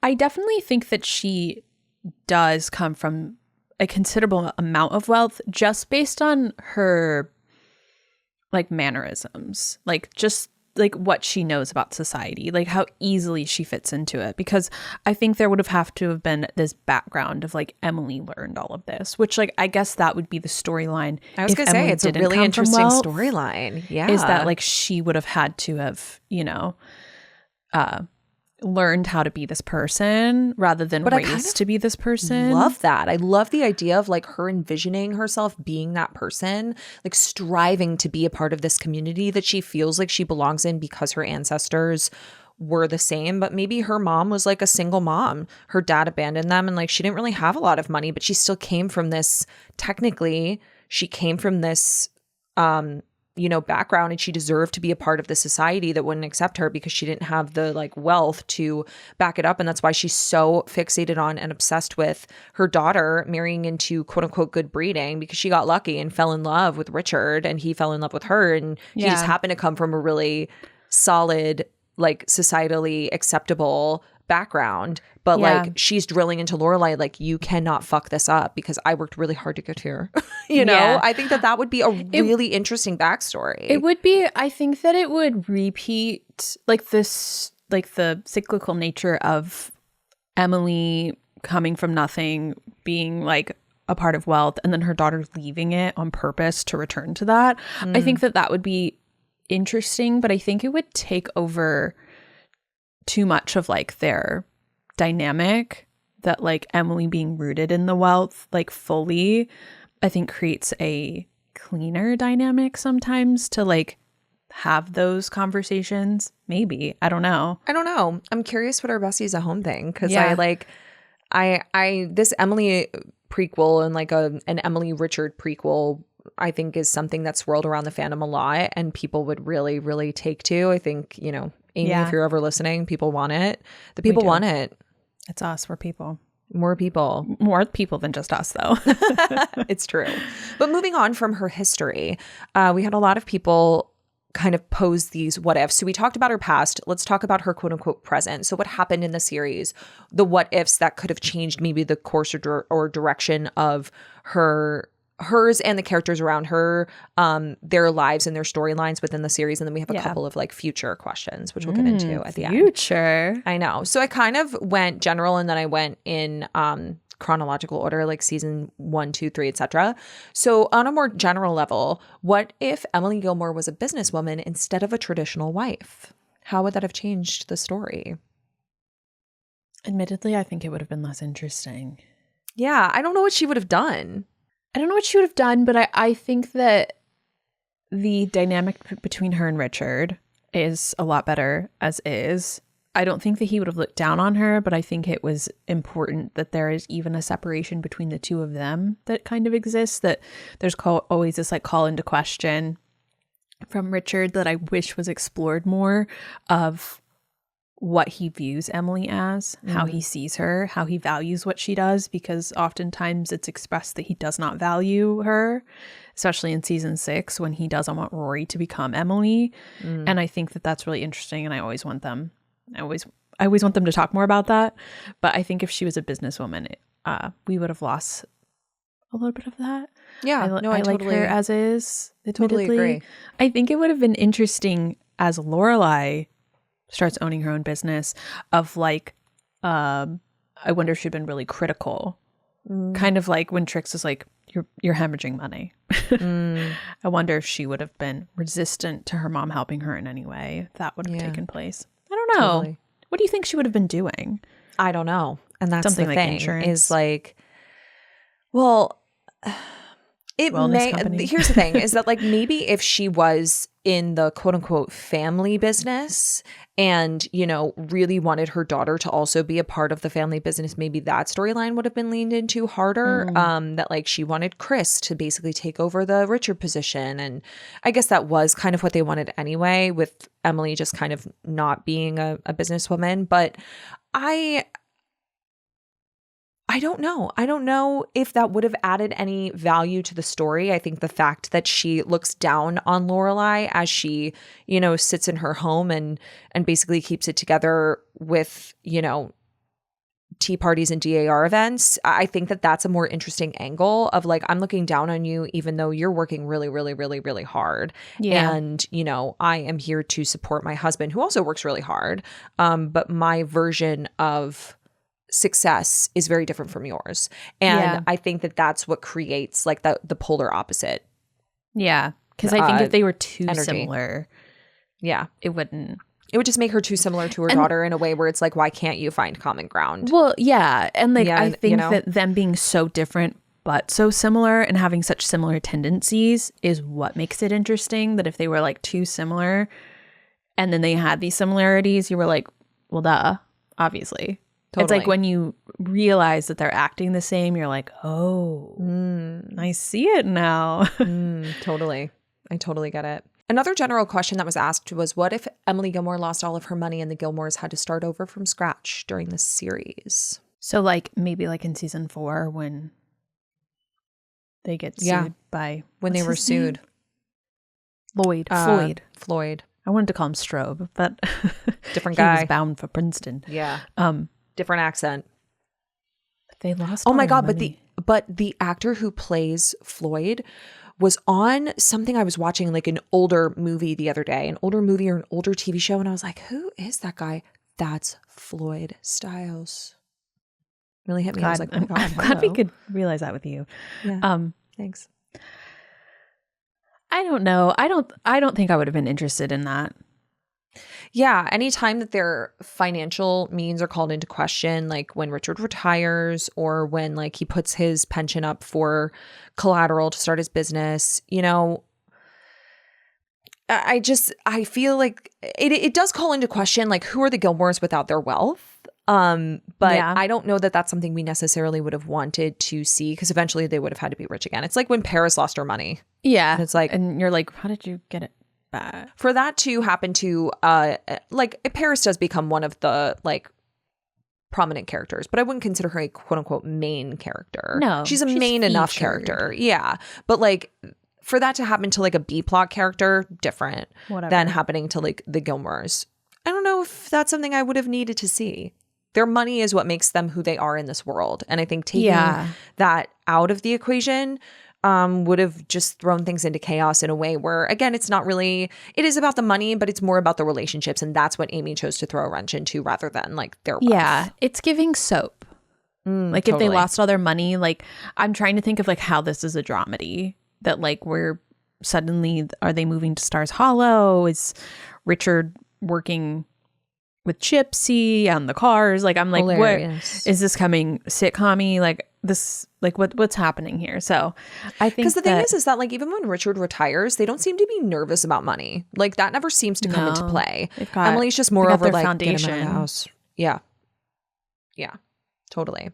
I definitely think that she does come from a considerable amount of wealth just based on her like mannerisms, like just like what she knows about society, like how easily she fits into it. Because I think there would have to have been this background of like Emily learned all of this, which like I guess that would be the storyline. I was gonna say it's a really interesting storyline. Yeah, is that like she would have had to have, you know, learned how to be this person rather than raised to be this person. Love that. I love the idea of like her envisioning herself being that person, like striving to be a part of this community that she feels like she belongs in because her ancestors were the same. But maybe her mom was like a single mom. Her dad abandoned them and like she didn't really have a lot of money, but she still came from this, technically, she came from this you know, background, and she deserved to be a part of the society that wouldn't accept her because she didn't have the like wealth to back it up. And that's why she's so fixated on and obsessed with her daughter marrying into quote unquote good breeding, because she got lucky and fell in love with Richard and he fell in love with her. And he just happened to come from a really solid, like societally acceptable background. But like she's drilling into Lorelai, like, you cannot fuck this up because I worked really hard to get here. You know, I think that would be a really interesting backstory. It would be. I think that it would repeat like this, like the cyclical nature of Emily coming from nothing, being like a part of wealth, and then her daughter leaving it on purpose to return to that. I think that would be interesting, but I think it would take over too much of like their dynamic, that like Emily being rooted in the wealth like fully, I think creates a cleaner dynamic sometimes to like have those conversations. Maybe. I don't know. I'm curious what our besties at home think, because I this Emily prequel and like an Emily Richard prequel, I think is something that's swirled around the fandom a lot and people would really, really take to. I think, you know, Amy, if you're ever listening, people want it. The people want it. It's us. We're people. More people. More people than just us, though. It's true. But moving on from her history, we had a lot of people kind of pose these what ifs. So we talked about her past. Let's talk about her quote unquote present. So what happened in the series, the what ifs that could have changed maybe the course or direction of hers and the characters around her, their lives and their storylines within the series. And then we have a couple of like future questions, which we'll get into at the end. Future. I know. So I kind of went general and then I went in chronological order, like season 1, 2, 3, etc. So on a more general level, what if Emily Gilmore was a businesswoman instead of a traditional wife? How would that have changed the story? Admittedly, I think it would have been less interesting. Yeah, I don't know what she would have done. I don't know what she would have done, but I think that the dynamic between her and Richard is a lot better as is. I don't think that he would have looked down on her, but I think it was important that there is even a separation between the two of them that kind of exists, that there's always this like call into question from Richard that I wish was explored more of what he views Emily as, how he sees her, how he values what she does, because oftentimes it's expressed that he does not value her, especially in season 6 when he doesn't want Rory to become Emily. And I think that that's really interesting, and I always want them to talk more about that. But I think if she was a businesswoman, we would have lost a little bit of that. Yeah, I like her as is. Totally agree. I think it would have been interesting as Lorelai starts owning her own business of like, I wonder if she'd been really critical. Kind of like when Trix is like, you're hemorrhaging money. I wonder if she would have been resistant to her mom helping her in any way. That would have taken place. I don't know. Totally. What do you think she would have been doing? I don't know. And that's Something the like thing insurance? is like, well, it Wellness may, company? here's the thing is that like maybe if she was in the quote unquote family business and, you know, really wanted her daughter to also be a part of the family business, maybe that storyline would have been leaned into harder. That like she wanted Chris to basically take over the Richard position. And I guess that was kind of what they wanted anyway, with Emily just kind of not being a businesswoman. But I don't know. I don't know if that would have added any value to the story. I think the fact that she looks down on Lorelai as she, you know, sits in her home and basically keeps it together with, you know, tea parties and DAR events. I think that that's a more interesting angle of like, I'm looking down on you, even though you're working really, really, really, really hard. Yeah. And, you know, I am here to support my husband who also works really hard. But my version of success is very different from yours. And I think that that's what creates like the polar opposite. Yeah. Because I think if they were too energy. similar, it wouldn't. It would just make her too similar to her daughter in a way where it's like, why can't you find common ground? Well, yeah. And like, I think you know? that them being so different but so similar and having such similar tendencies is what makes it interesting. That if they were like too similar and then they had these similarities, you were like, well, duh, obviously. Totally. It's like when you realize that they're acting the same, you're like, oh, I see it now. Totally. I totally get it. Another general question that was asked was, what if Emily Gilmore lost all of her money and the Gilmores had to start over from scratch during the series? So like maybe like in season 4 when they get sued by... When they were sued. Floyd. Floyd. I wanted to call him Strobe, but different guy. He was bound for Princeton. Yeah. Different accent. They lost. Oh my God! money. But the actor who plays Floyd was on something I was watching, like an older movie the other day, an older movie or an older TV show, and I was like, who is that guy? That's Floyd Styles. Really hit me. God, I was like, oh my God, I'm glad we could realize that with you. Yeah. Thanks. I don't know. I don't think I would have been interested in that. Yeah, anytime that their financial means are called into question, like when Richard retires or when like he puts his pension up for collateral to start his business, you know, I feel like it does call into question like who are the Gilmores without their wealth? But I don't know that that's something we necessarily would have wanted to see because eventually they would have had to be rich again. It's like when Paris lost her money. Yeah. And it's like, and you're like, how did you get it back? For that to happen to, like Paris does become one of the like prominent characters, but I wouldn't consider her a quote unquote main character. No, she's a main enough featured. character. Yeah. But like for that to happen to like a B plot character, different Whatever. than happening to like the Gilmores. I don't know if that's something I would have needed to see. Their money is what makes them who they are in this world. And I think taking that out of the equation would have just thrown things into chaos in a way where, again, it's not really, it is about the money, but it's more about the relationships. And that's what Amy chose to throw a wrench into rather than like their wealth. Yeah, it's giving soap. Like if they lost all their money, like I'm trying to think of like how this is a dramedy that like we're suddenly, are they moving to Stars Hollow? Is Richard working with Gypsy on the cars? Like I'm like, Hilarious. what is this coming sitcom-y? Like this, like what's happening here? So I think because the thing is that like even when Richard retires, they don't seem to be nervous about money. Like that never seems to come into play. Emily's just more over like get him out of the house. Yeah. Totally.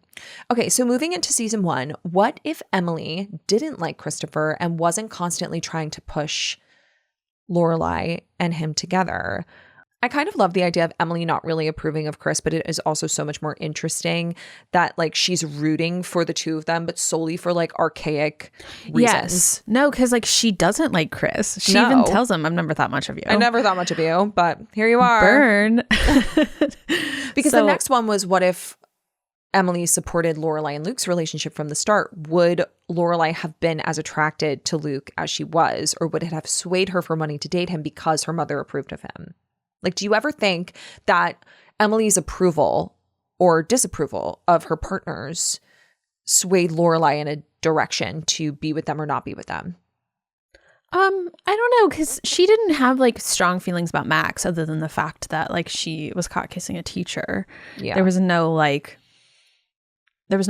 Okay, so moving into season 1, what if Emily didn't like Christopher and wasn't constantly trying to push Lorelai and him together? I kind of love the idea of Emily not really approving of Chris, but it is also so much more interesting that like she's rooting for the two of them, but solely for like archaic reasons. Yes. No, because like she doesn't like Chris. She even tells him, I've never thought much of you. I never thought much of you, but here you are. Burn. Because the next one was, what if Emily supported Lorelai and Luke's relationship from the start? Would Lorelai have been as attracted to Luke as she was, or would it have swayed her for money to date him because her mother approved of him? Like, do you ever think that Emily's approval or disapproval of her partners swayed Lorelai in a direction to be with them or not be with them? I don't know, because she didn't have like strong feelings about Max other than the fact that like she was caught kissing a teacher. Yeah. There was no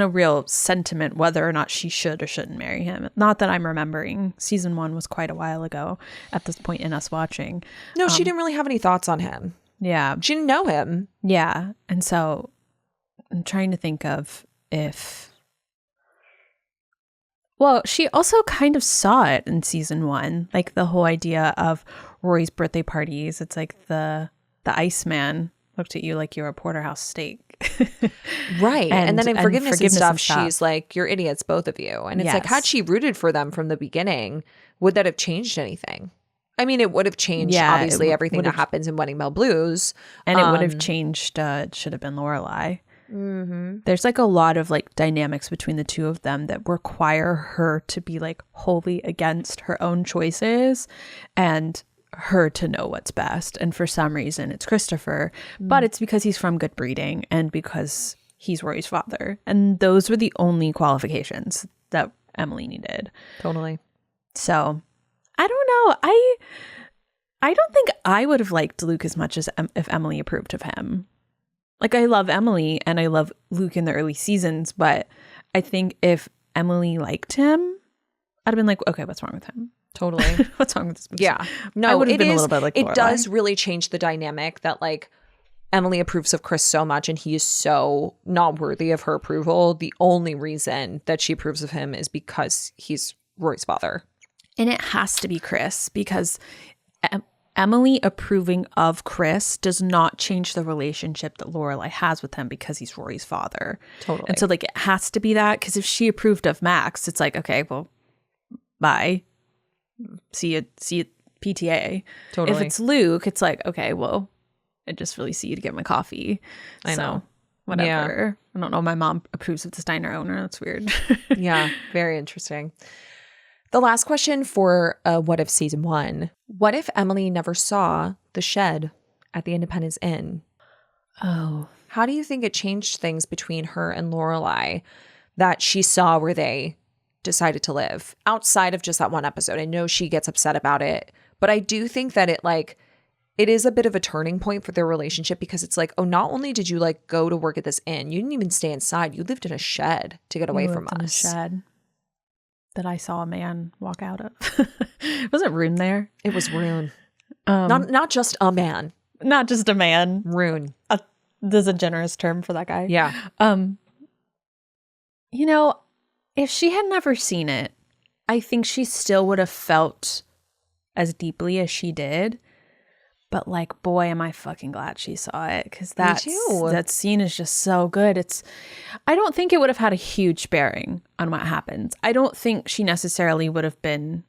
real sentiment whether or not she should or shouldn't marry him. Not that I'm remembering. Season 1 was quite a while ago at this point in us watching. No, she didn't really have any thoughts on him. Yeah. She didn't know him. Yeah. And so I'm trying to think of if... Well, she also kind of saw it in season 1. Like the whole idea of Rory's birthday parties. It's like the Iceman looked at you like you're a porterhouse steak. Right. And then in forgiveness and stuff, she's like, you're idiots, both of you. And it's like, had she rooted for them from the beginning, would that have changed anything? I mean, it would have changed, obviously, everything that happens in Wedding Bell Blues. And it would have changed, it should have been Lorelai. Mm-hmm. There's like a lot of like dynamics between the two of them that require her to be like wholly against her own choices and her to know what's best. And for some reason it's Christopher, but it's because he's from good breeding and because he's Rory's father. And those were the only qualifications that Emily needed. Totally. So I don't know. I don't think I would have liked Luke as much as if Emily approved of him. Like, I love Emily and I love Luke in the early seasons, but I think if Emily liked him, I'd have been like, okay, what's wrong with him? Totally. What's wrong with this person? Yeah. No, I would have been a little bit like Lorelai. It does really change the dynamic that like Emily approves of Chris so much and he is so not worthy of her approval. The only reason that she approves of him is because he's Rory's father. And it has to be Chris because Emily approving of Chris does not change the relationship that Lorelai has with him because he's Rory's father. Totally. And so like it has to be that, because if she approved of Max, it's like, okay, well, bye. See you PTA. Totally. If it's Luke, it's like, okay, well, I just really see you to get my coffee. I know. Whatever. Yeah. I don't know. My mom approves of this diner owner. That's weird. Yeah. Very interesting. The last question for What If Season 1. What if Emily never saw the shed at the Independence Inn? Oh. How do you think it changed things between her and Lorelai that she saw where they decided to live outside of just that one episode? I know she gets upset about it, but I do think that it is a bit of a turning point for their relationship, because it's like, oh, not only did you like go to work at this inn, you didn't even stay inside. You lived in a shed to get away from us. In a shed that I saw a man walk out of. Was it Rune there? It was Rune. Not just a man. Not just a man. Rune. There's a generous term for that guy. Yeah. You know, if she had never seen it, I think she still would have felt as deeply as she did. But like, boy, am I fucking glad she saw it, because that scene is just so good. I don't think it would have had a huge bearing on what happens. I don't think she necessarily would have been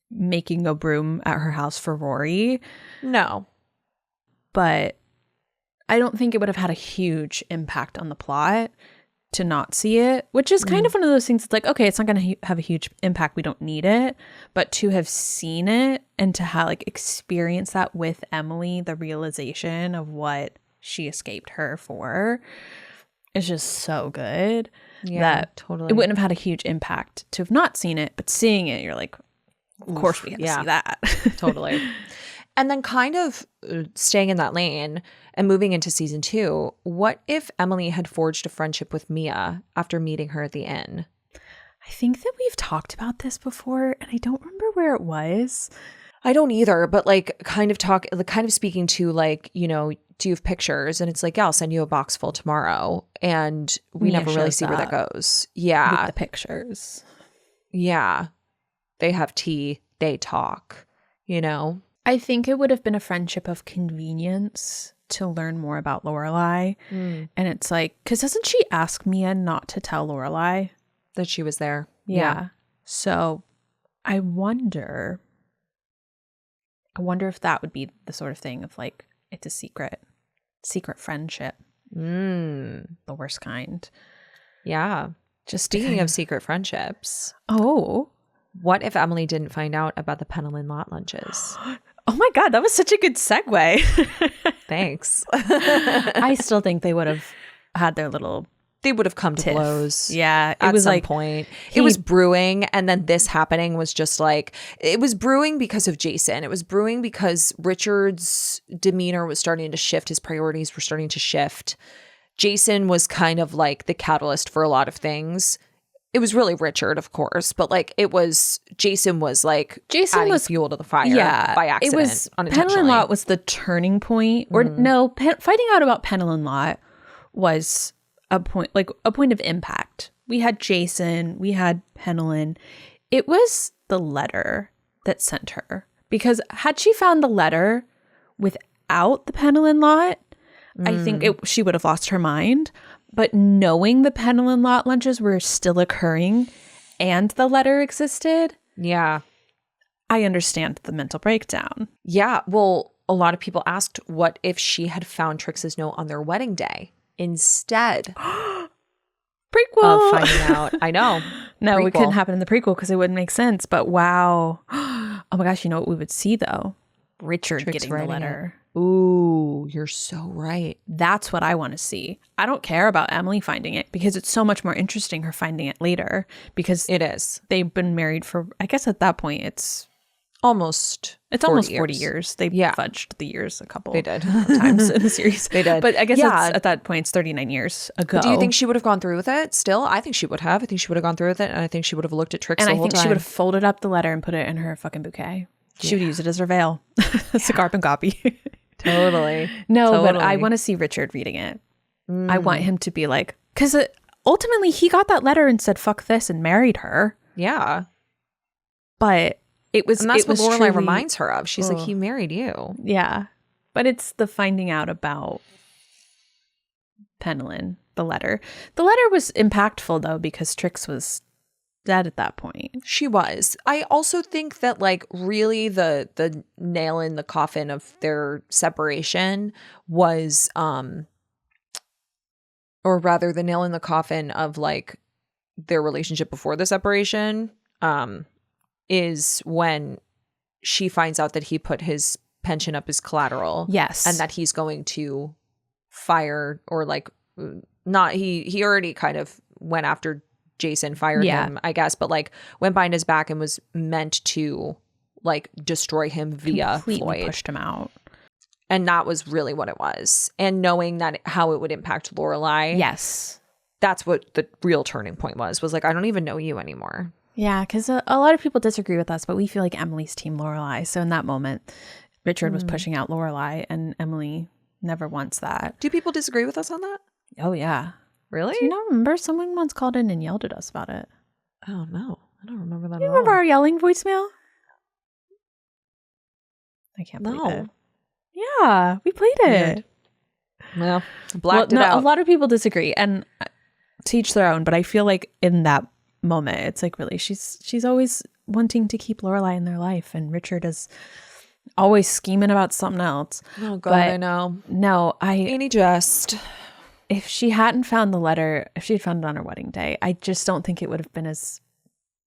making a broom at her house for Rory. No. But I don't think it would have had a huge impact on the plot to not see it, which is kind of one of those things. It's like, okay, it's not going to have a huge impact. We don't need it. But to have seen it and to have like experience that with Emily, the realization of what she escaped her for is just so good. Yeah, that totally. It wouldn't have had a huge impact to have not seen it, but seeing it, you're like, of course we have to see that. Totally. And then kind of staying in that lane and moving into season 2, what if Emily had forged a friendship with Mia after meeting her at the inn? I think that we've talked about this before, and I don't remember where it was. I don't either, but like kind of speaking to like, you know, do you have pictures? And it's like, yeah, I'll send you a box full tomorrow. And we Mia never really shows see where that up goes. Yeah. With the pictures. Yeah. They have tea. They talk, you know? I think it would have been a friendship of convenience to learn more about Lorelai. And it's like, because doesn't she ask Mia not to tell Lorelai that she was there? Yeah. So I wonder if that would be the sort of thing of like, it's a secret friendship. The worst kind. Yeah. Just speaking of secret friendships. Oh. What if Emily didn't find out about the Penelon lot lunches? Oh my God, that was such a good segue. Thanks. I still think they would have had their little... They would have come to blows. Yeah. It was some like point. It was brewing, and then this happening was just like, it was brewing because of Jason. It was brewing because Richard's demeanor was starting to shift. His priorities were starting to shift. Jason was kind of like the catalyst for a lot of things. It was really Richard, of course, but like Jason was adding fuel to the fire by accident. It was Penelon Lot was the turning point, or no, finding out about Penelon Lot was a point of impact. We had Jason, we had Penelon. It was the letter that sent her, because had she found the letter without the Penelon Lot, I think she would have lost her mind. But knowing the Penelon Lot lunches were still occurring and the letter existed, yeah, I understand the mental breakdown. Yeah, well, a lot of people asked what if she had found Trix's note on their wedding day instead prequel of finding out. I know. No, prequel. It couldn't happen in the prequel because it wouldn't make sense. But wow. Oh my gosh, you know what we would see though? Richard Trix getting the letter. Ooh, you're so right. That's what I want to see. I don't care about Emily finding it because it's so much more interesting her finding it later, because it is. They've been married for, I guess at that point it's almost 40 years. They fudged the years a couple times in the series. They did. But I guess at that point it's 39 years ago. But do you think she would have gone through with it still? I think she would have. I think she would have gone through with it, and I think she would have looked at Trix the whole time. And I think she would have folded up the letter and put it in her fucking bouquet. She would use it as her veil. It's a carbon copy. Totally. No, but I want to see Richard reading it. I want him to be like, because ultimately he got that letter and said, fuck this, and married her. Yeah. But it was, and that's what Lorelai reminds her of. She's like, he married you. Yeah. But it's the finding out about Penelon, the letter. The letter was impactful though, because Trix was dead at that point. She was. I also think that like really the nail in the coffin of their separation was or rather the nail in the coffin of like their relationship before the separation is when she finds out that he put his pension up as collateral. Yes. And that he's going to fire or like not he already kind of went after Jason, fired him, I guess, but like went behind his back and was meant to like destroy him via Completely Floyd. Pushed him out. And that was really what it was. And knowing that how it would impact Lorelai. Yes. That's what the real turning point was like, I don't even know you anymore. Yeah, because a lot of people disagree with us, but we feel like Emily's team Lorelai. So in that moment, Richard was pushing out Lorelai, and Emily never wants that. Do people disagree with us on that? Oh, yeah. Really? Do you not remember? Someone once called in and yelled at us about it. Oh, no. I don't remember that You at remember all. our yelling voicemail? I can't believe it. Yeah, we played it. Well, blacked it out. A lot of people disagree, and to each their own, but I feel like in that moment. It's like, really, she's always wanting to keep Lorelai in their life, and Richard is always scheming about something else. Oh God, But I know. no, Ain't he just? if she hadn't found the letter, if she had found it on her wedding day, I just don't think it would have been as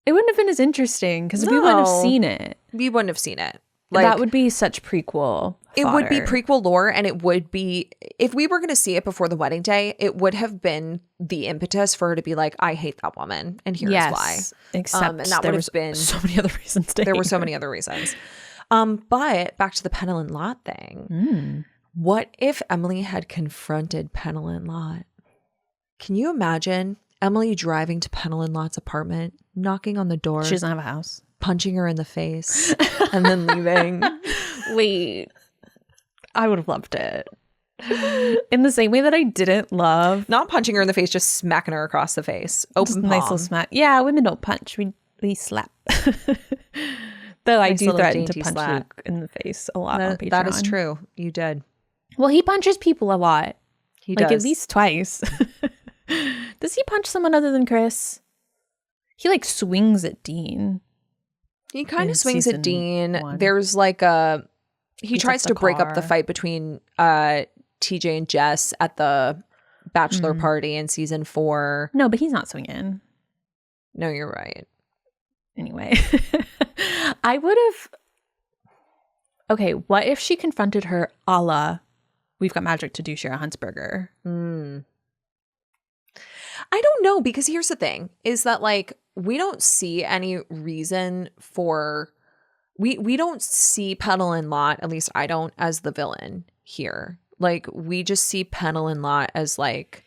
interesting, because we wouldn't have seen it. We wouldn't have seen it. That would be such prequel It would be fodder. prequel lore, and it would be, if we were going to see it before the wedding day, it would have been the impetus for her to be like, I hate that woman, and here's why. Except and that there would was have been so many other reasons to there hate were so her. many other reasons. But back to the Pennell and Lot thing. What if Emily had confronted Pennell and Lot? Can you imagine Emily driving to Pennell and Lot's apartment, knocking on the door, She doesn't have a house. punching her in the face, and then leaving? Wait, I would have loved it. In the same way that I didn't love Not punching her in the face, just smacking her across the face. just Open a nice palm. little smack. Yeah, women don't punch. We slap. Though I Nice do little threaten to dainty punch slap. Luke in the face a lot on Patreon. That is true. You did. Well, he punches people a lot. He Like does. at least twice. Does he punch someone other than Chris? He like swings at Dean. He kind in of swings season at Dean. 1. There's like a he Beats tries up to the break up the car. fight between TJ and Jess at the bachelor party in season 4. No, but he's not swinging. No, you're right. Anyway, I would have. Okay, what if she confronted her a la We've Got Magic to Do Shara Huntsberger? I don't know, because here's the thing is that like we don't see any reason for we don't see Pennell and Lot, at least I don't, as the villain here. Like we just see Pennell and Lot as like,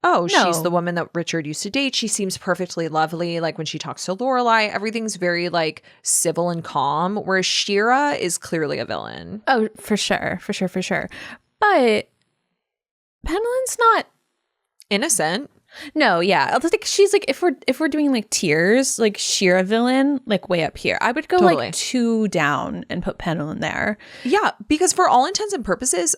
oh, she's No. the woman that Richard used to date. She seems perfectly lovely. Like when she talks to Lorelai, everything's very like civil and calm, whereas Shira is clearly a villain. Oh, for sure. But Penelon's not. Innocent. No, yeah. I was like, she's like, if we're doing like tiers, like Shira villain, like way up here. I would go Totally. like 2 down and put Penelon there. Yeah, because for all intents and purposes,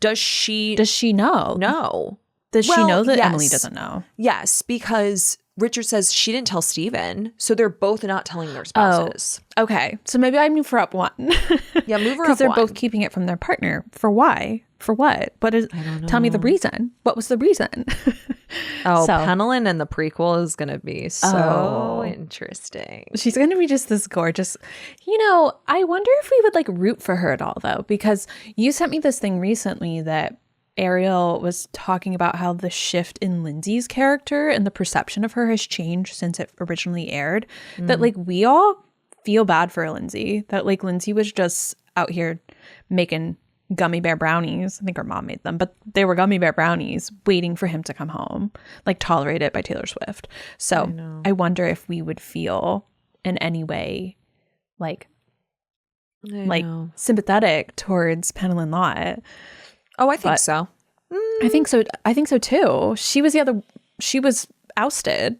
does she Does she know? know? Does she Well, know that yes. Emily doesn't know? Yes, because Richard says she didn't tell Steven, so they're both not telling their spouses. Okay, so maybe I move her up 1. Yeah, move her Because up they're 1. both keeping it from their partner. For why? For what? What is? Tell me the reason. What was the reason? Oh, So- Penelon and the prequel is going to be so Oh. interesting. She's going to be just this gorgeous. You know, I wonder if we would like root for her at all, though, because you sent me this thing recently that Ariel was talking about how the shift in Lindsay's character and the perception of her has changed since it originally aired. That like we all feel bad for Lindsay. That like Lindsay was just out here making gummy bear brownies. I think her mom made them, but they were gummy bear brownies waiting for him to come home, like Tolerate It by Taylor Swift. So I wonder if we would feel in any way like sympathetic towards Penelon Lot. Oh, I think But- so. I think so. I think so too. She was ousted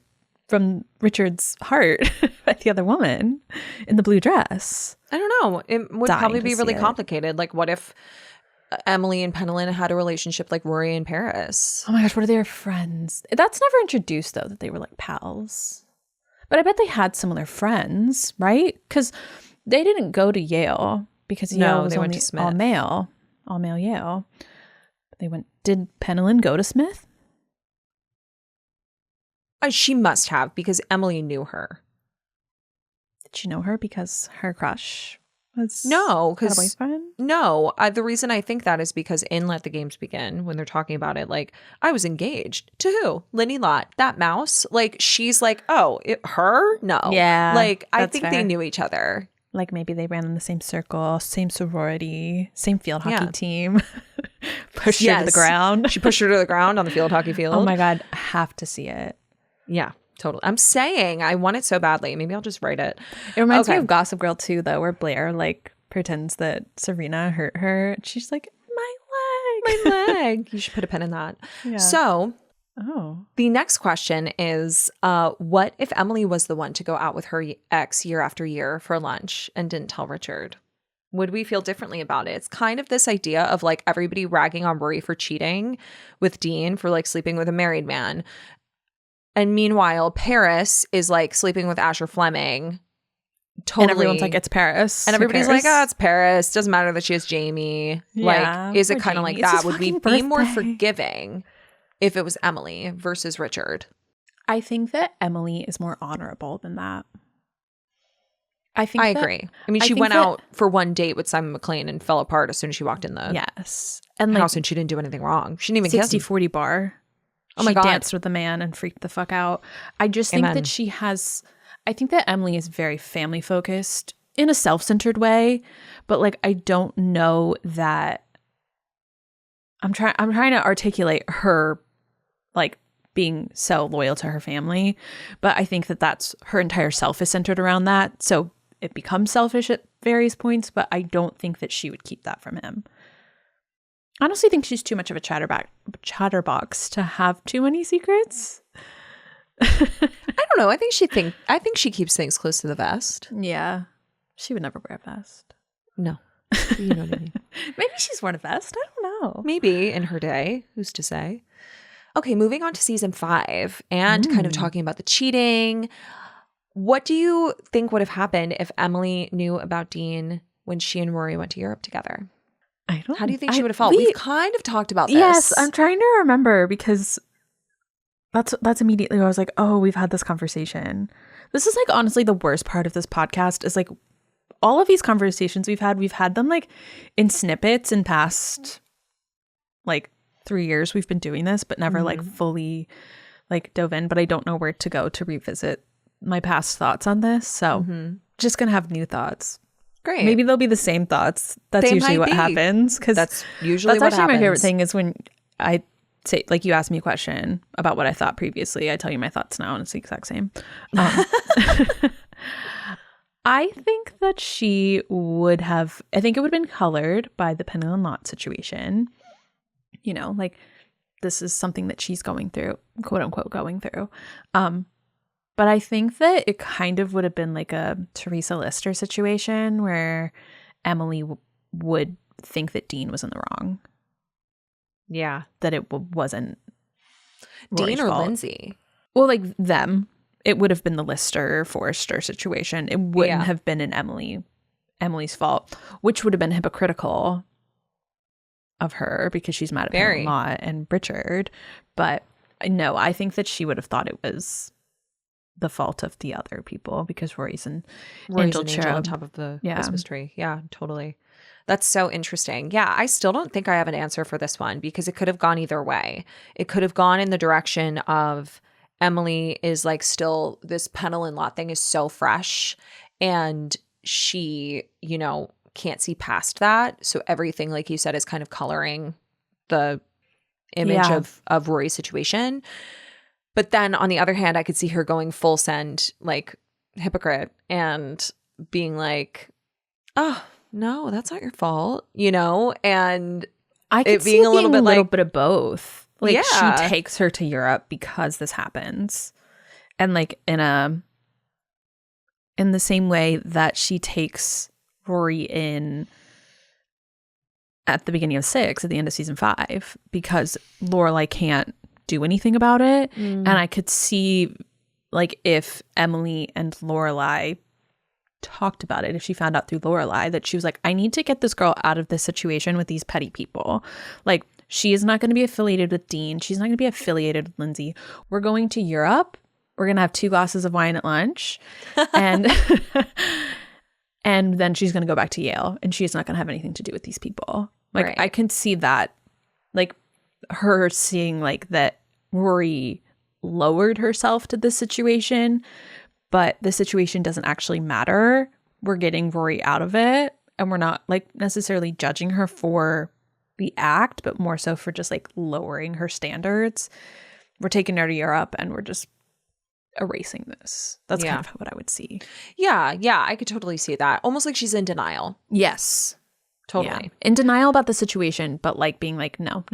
from Richard's heart by the other woman in the blue dress. I don't know. It would Dying probably to be see really it. complicated. Like, what if Emily and Penelon had a relationship like Rory and Paris? Oh my gosh, what are their friends? That's never introduced though, that they were like pals. But I bet they had similar friends, right? Because they didn't go to Yale because Yale No, was they went only to Smith. all male Yale. They went. Did Penelon go to Smith? She must have, because Emily knew her. Did she know her because her crush was No, had a 'cause- boyfriend? No, the reason I think that is because in Let the Games Begin, when they're talking about it, like, I was engaged to who? Linny Lott, that mouse. Like, she's like, oh, her? No. Yeah, Like, I that's think they fair. knew each other. Like maybe they ran in the same circle, same sorority, same field hockey Yeah. team. Pushed her to the Yes. ground. She pushed her to the ground on the field hockey field. Oh my God, I have to see it. Yeah, totally. I'm saying I want it so badly. Maybe I'll just write it. It reminds me Okay. of Gossip Girl too, though, where Blair like pretends that Serena hurt her. She's like, my leg. My leg. You should put a pin in that. Yeah. So Oh. the next question is, what if Emily was the one to go out with her ex year after year for lunch and didn't tell Richard? Would we feel differently about it? It's kind of this idea of like everybody ragging on Rory for cheating with Dean for like sleeping with a married man. And meanwhile, Paris is like sleeping with Asher Fleming. Totally. And everyone's like, it's Paris. And everybody's like, oh, it's Paris. Doesn't matter that she has Jamie. Yeah, like, is it poor kind of like Jamie. It's that? his Would we be fucking more birthday. forgiving if it was Emily versus Richard? I think that Emily is more honorable than that. I agree. I mean, she went out for one date with Simon McLean and fell apart as soon as she walked in the and house, and she didn't do anything wrong. She didn't even kiss him. 60-40 bar. Oh my she God. danced with the man and freaked the fuck out. I just think Amen. that I think that Emily is very family focused in a self-centered way, but like I don't know that I'm trying to articulate her like being so loyal to her family, but I think that that's her entire self is centered around that. So it becomes selfish at various points, but I don't think that she would keep that from him. I honestly think she's too much of a chatterbox to have too many secrets. I don't know. I think she keeps things close to the vest. Yeah. She would never wear a vest. No. You know what I mean? Maybe she's worn a vest. I don't know. Maybe in her day. Who's to say? Okay, moving on to season 5 and kind of talking about the cheating. What do you think would have happened if Emily knew about Dean when she and Rory went to Europe together? How do you think she would have felt? We've kind of talked about this. Yes, I'm trying to remember because that's immediately where I was like, oh, we've had this conversation. This is like honestly the worst part of this podcast is like all of these conversations we've had them like in snippets in past like 3 years we've been doing this, but never like fully like dove in. But I don't know where to go to revisit my past thoughts on this. So just gonna have new thoughts. Great. Maybe they'll be the same thoughts. That's usually what happens. Because that's usually what happens. My favorite thing is when I say, like, you ask me a question about what I thought previously. I tell you my thoughts now, and it's the exact same. I think that she would have, I think it would have been colored by the Penny and Lot situation. You know, like, this is something that she's going through, quote unquote, going through. But I think that it kind of would have been like a Teresa Lister situation where Emily would think that Dean was in the wrong. Yeah. That it wasn't Dean or fault. Lindsay? Well, like them. It would have been the Lister Forrester situation. It wouldn't have been Emily's fault, which would have been hypocritical of her because she's mad at Penny and Lot and Richard. But no, I think that she would have thought it was the fault of the other people because Rory's an angel on top of the Christmas tree. Yeah, totally. That's so interesting. Yeah, I still don't think I have an answer for this one because it could have gone either way. It could have gone in the direction of Emily is like still this Penny and Lot thing is so fresh and she, you know, can't see past that. So everything, like you said, is kind of coloring the image of Rory's situation. But then on the other hand, I could see her going full send, like hypocrite and being like, oh, no, that's not your fault, you know? And I could it being a little bit of both. Like she takes her to Europe because this happens. And like in the same way that she takes Rory in at the beginning of 6, at the end of season 5, because Lorelai can't do anything about it. And I could see like if Emily and Lorelai talked about it, if she found out through Lorelai that she was like, I need to get this girl out of this situation with these petty people. Like she is not going to be affiliated with Dean. She's not going to be affiliated with Lindsay. We're going to Europe. We're going to have 2 glasses of wine at lunch. And and then she's going to go back to Yale and she's not going to have anything to do with these people. Like I can see that, like her seeing like that Rory lowered herself to this situation, but the situation doesn't actually matter. We're getting Rory out of it and we're not like necessarily judging her for the act, but more so for just like lowering her standards. We're taking her to Europe and we're just erasing this. That's kind of what I would see. Yeah, I could totally see that. Almost like she's in denial. Yes. Totally. Yeah. In denial about the situation, but like being like, no.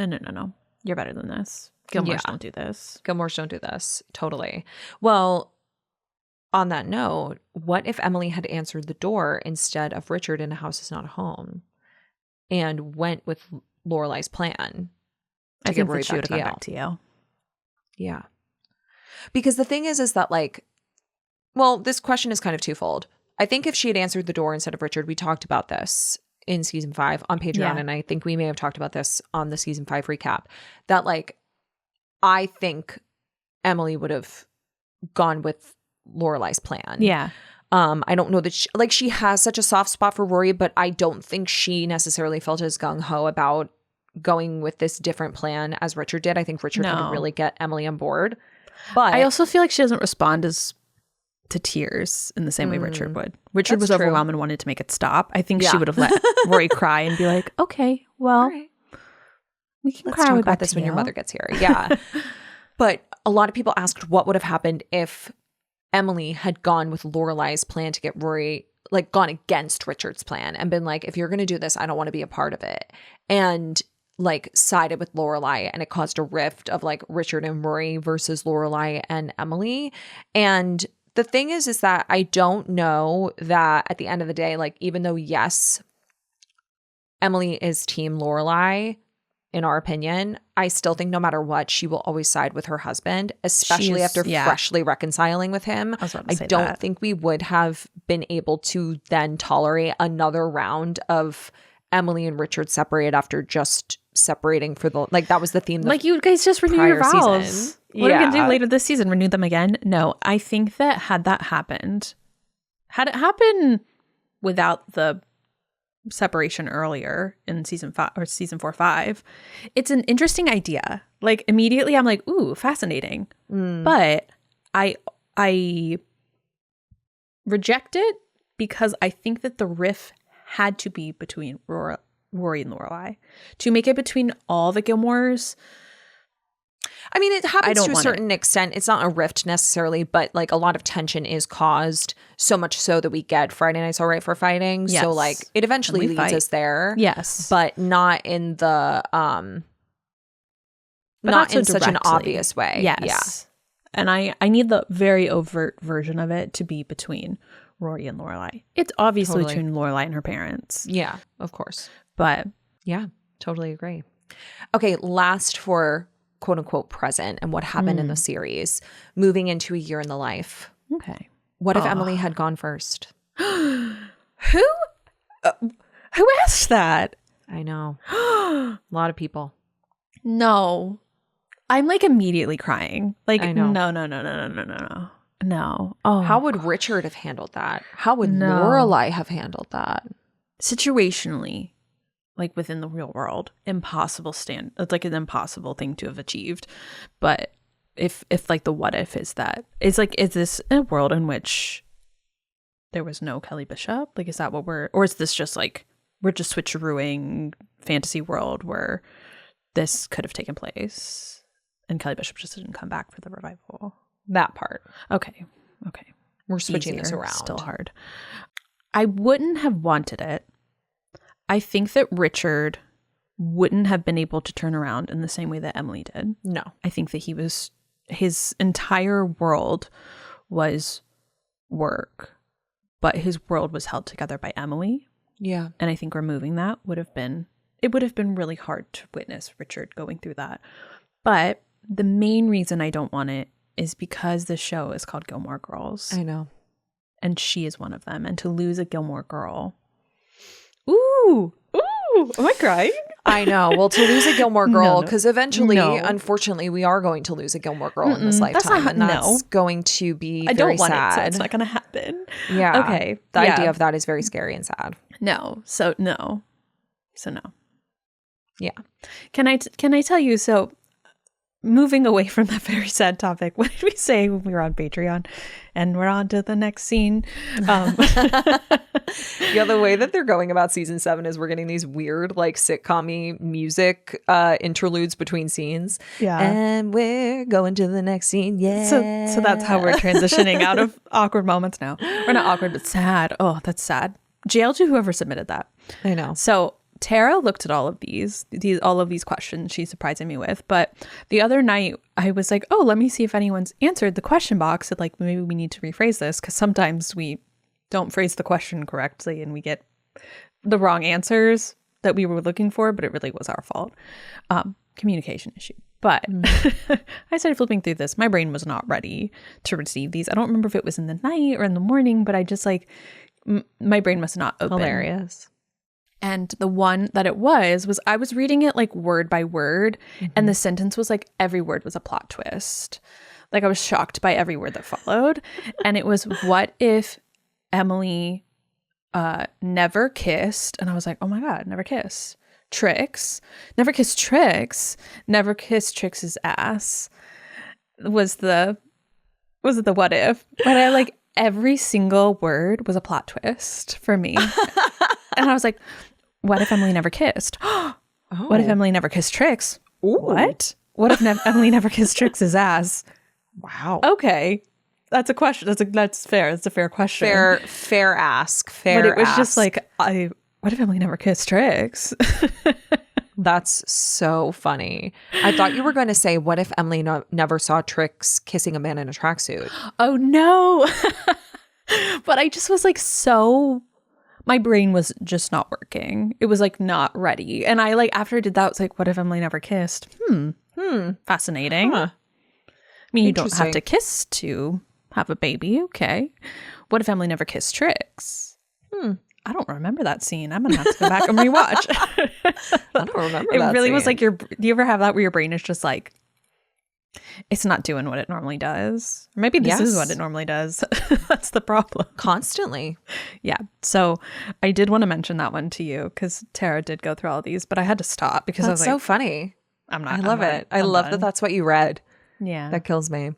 You're better than this. Gilmore's don't do this. Gilmore's don't do this. Totally. Well, on that note, what if Emily had answered the door instead of Richard in A House Is Not a Home and went with Lorelai's plan to get Rory back to Yale? Back to Yale. Yeah. Because the thing is that like, well, this question is kind of twofold. I think if she had answered the door instead of Richard, we talked about this in season 5 on Patreon. Yeah. And I think we may have talked about this on the season 5 recap, that like, I think Emily would have gone with Lorelai's plan. Yeah. I don't know that she has such a soft spot for Rory, but I don't think she necessarily felt as gung-ho about going with this different plan as Richard did. I think Richard had to really get Emily on board. But I also feel like she doesn't respond to tears in the same way Richard would. Richard was overwhelmed and wanted to make it stop. I think she would have let Rory cry and be like, okay, well, all right, we can let's cry talk about this when your mother gets here. Yeah. But a lot of people asked what would have happened if Emily had gone with Lorelai's plan to get Rory, like gone against Richard's plan and been like, if you're going to do this, I don't want to be a part of it. And like sided with Lorelai, and it caused a rift of like Richard and Rory versus Lorelai and Emily. And the thing is that I don't know that at the end of the day, like even though yes, Emily is team Lorelai, in our opinion, I still think no matter what, she will always side with her husband, especially after freshly reconciling with him. I don't think we would have been able to then tolerate another round of Emily and Richard separated after just separating for the, like that was the theme. Like you guys just renew your vows. Season. What are we going to do later this season? Renew them again? No, I think that had it happened without the separation earlier in season 5 or season 4-5, it's an interesting idea. Like immediately I'm like, ooh, fascinating. But I reject it because I think that the riff had to be between Rory and Lorelai. To make it between all the Gilmores, I mean, it happens to a certain extent. It's not a rift necessarily, but like a lot of tension is caused, so much so that we get Friday Night's All Right for Fighting. Yes. So like it eventually leads us there. Yes. But not in the not in such an obvious way. Yes. Yeah. And I need the very overt version of it to be between Rory and Lorelai. It's obviously between Lorelai and her parents. Yeah, of course. But yeah, totally agree. Okay, last for quote unquote present and what happened in the series, moving into a year in the life. Okay. What if Emily had gone first? Who asked that? I know. A lot of people. No. I'm like immediately crying. Like, I know. No. Oh. How would Richard have handled that? How would Lorelai have handled that? Situationally, like within the real world, it's like an impossible thing to have achieved. But if like the what if is that, it's like, is this a world in which there was no Kelly Bishop? Like, is that what or is this just like, we're just switcherooing fantasy world where this could have taken place and Kelly Bishop just didn't come back for the revival? That part. Okay. We're switching this around. Still hard. I wouldn't have wanted it. I think that Richard wouldn't have been able to turn around in the same way that Emily did. No. I think that his entire world was work, but his world was held together by Emily. Yeah. And I think removing that would have been really hard to witness Richard going through that. But the main reason I don't want it is because the show is called Gilmore Girls. I know. And she is one of them. And to lose a Gilmore girl. Ooh, am I crying? I know. Well, to lose a Gilmore girl, because eventually, unfortunately, we are going to lose a Gilmore girl in this lifetime. That's going to be very sad. I don't want it, so it's not going to happen. Yeah. Okay. The idea of that is very scary and sad. No. So no. Yeah. Can I tell you, so moving away from that very sad topic, what did we say when we were on Patreon? And we're on to the next scene. Yeah, the way that they're going about season 7 is we're getting these weird, like sitcom-y music interludes between scenes. Yeah. And we're going to the next scene. Yeah. So that's how we're transitioning out of awkward moments now. We're not awkward, but sad. Oh, that's sad. Jail to whoever submitted that. I know. So Tara looked at all of these questions she's surprising me with. But the other night I was like, oh, let me see if anyone's answered the question box. And like, maybe we need to rephrase this because sometimes we don't phrase the question correctly and we get the wrong answers that we were looking for, but it really was our fault. Communication issue. But I started flipping through this. My brain was not ready to receive these. I don't remember if it was in the night or in the morning, but I just like, my brain must not open. Hilarious. And the one that it was I was reading it like word by word. And the sentence was like, every word was a plot twist. Like I was shocked by every word that followed. And it was, what if Emily never kissed? And I was like, oh my God, never kissed. Trix, never kissed Trix, never kissed Trix's ass was the what if. But I like every single word was a plot twist for me. And I was like, what if Emily never kissed? What if Emily never kissed Trix? Ooh. What if Emily never kissed Trix's ass? Wow. Okay. That's a question. That's fair. That's a fair question. Fair ask. Fair But it was ask. just like, what if Emily never kissed Trix? That's so funny. I thought you were going to say, what if Emily never saw Trix kissing a man in a tracksuit? Oh, no. But I just was like my brain was just not working. It was like not ready. And I like, after I did that, I was like, what if Emily never kissed? Fascinating. Huh. I mean, you don't have to kiss to have a baby. Okay. What if Emily never kissed Trix? I don't remember that scene. I'm going to have to go back and rewatch. I don't remember It that really scene. was like do you ever have that where your brain is just like, it's not doing what it normally does? Or maybe this is what it normally does. That's the problem. Constantly. Yeah. So I did want to mention that one to you because Tara did go through all these, but I had to stop because I was That's like, so funny. I'm not. I love it. I love that that's what you read. Yeah. That kills me.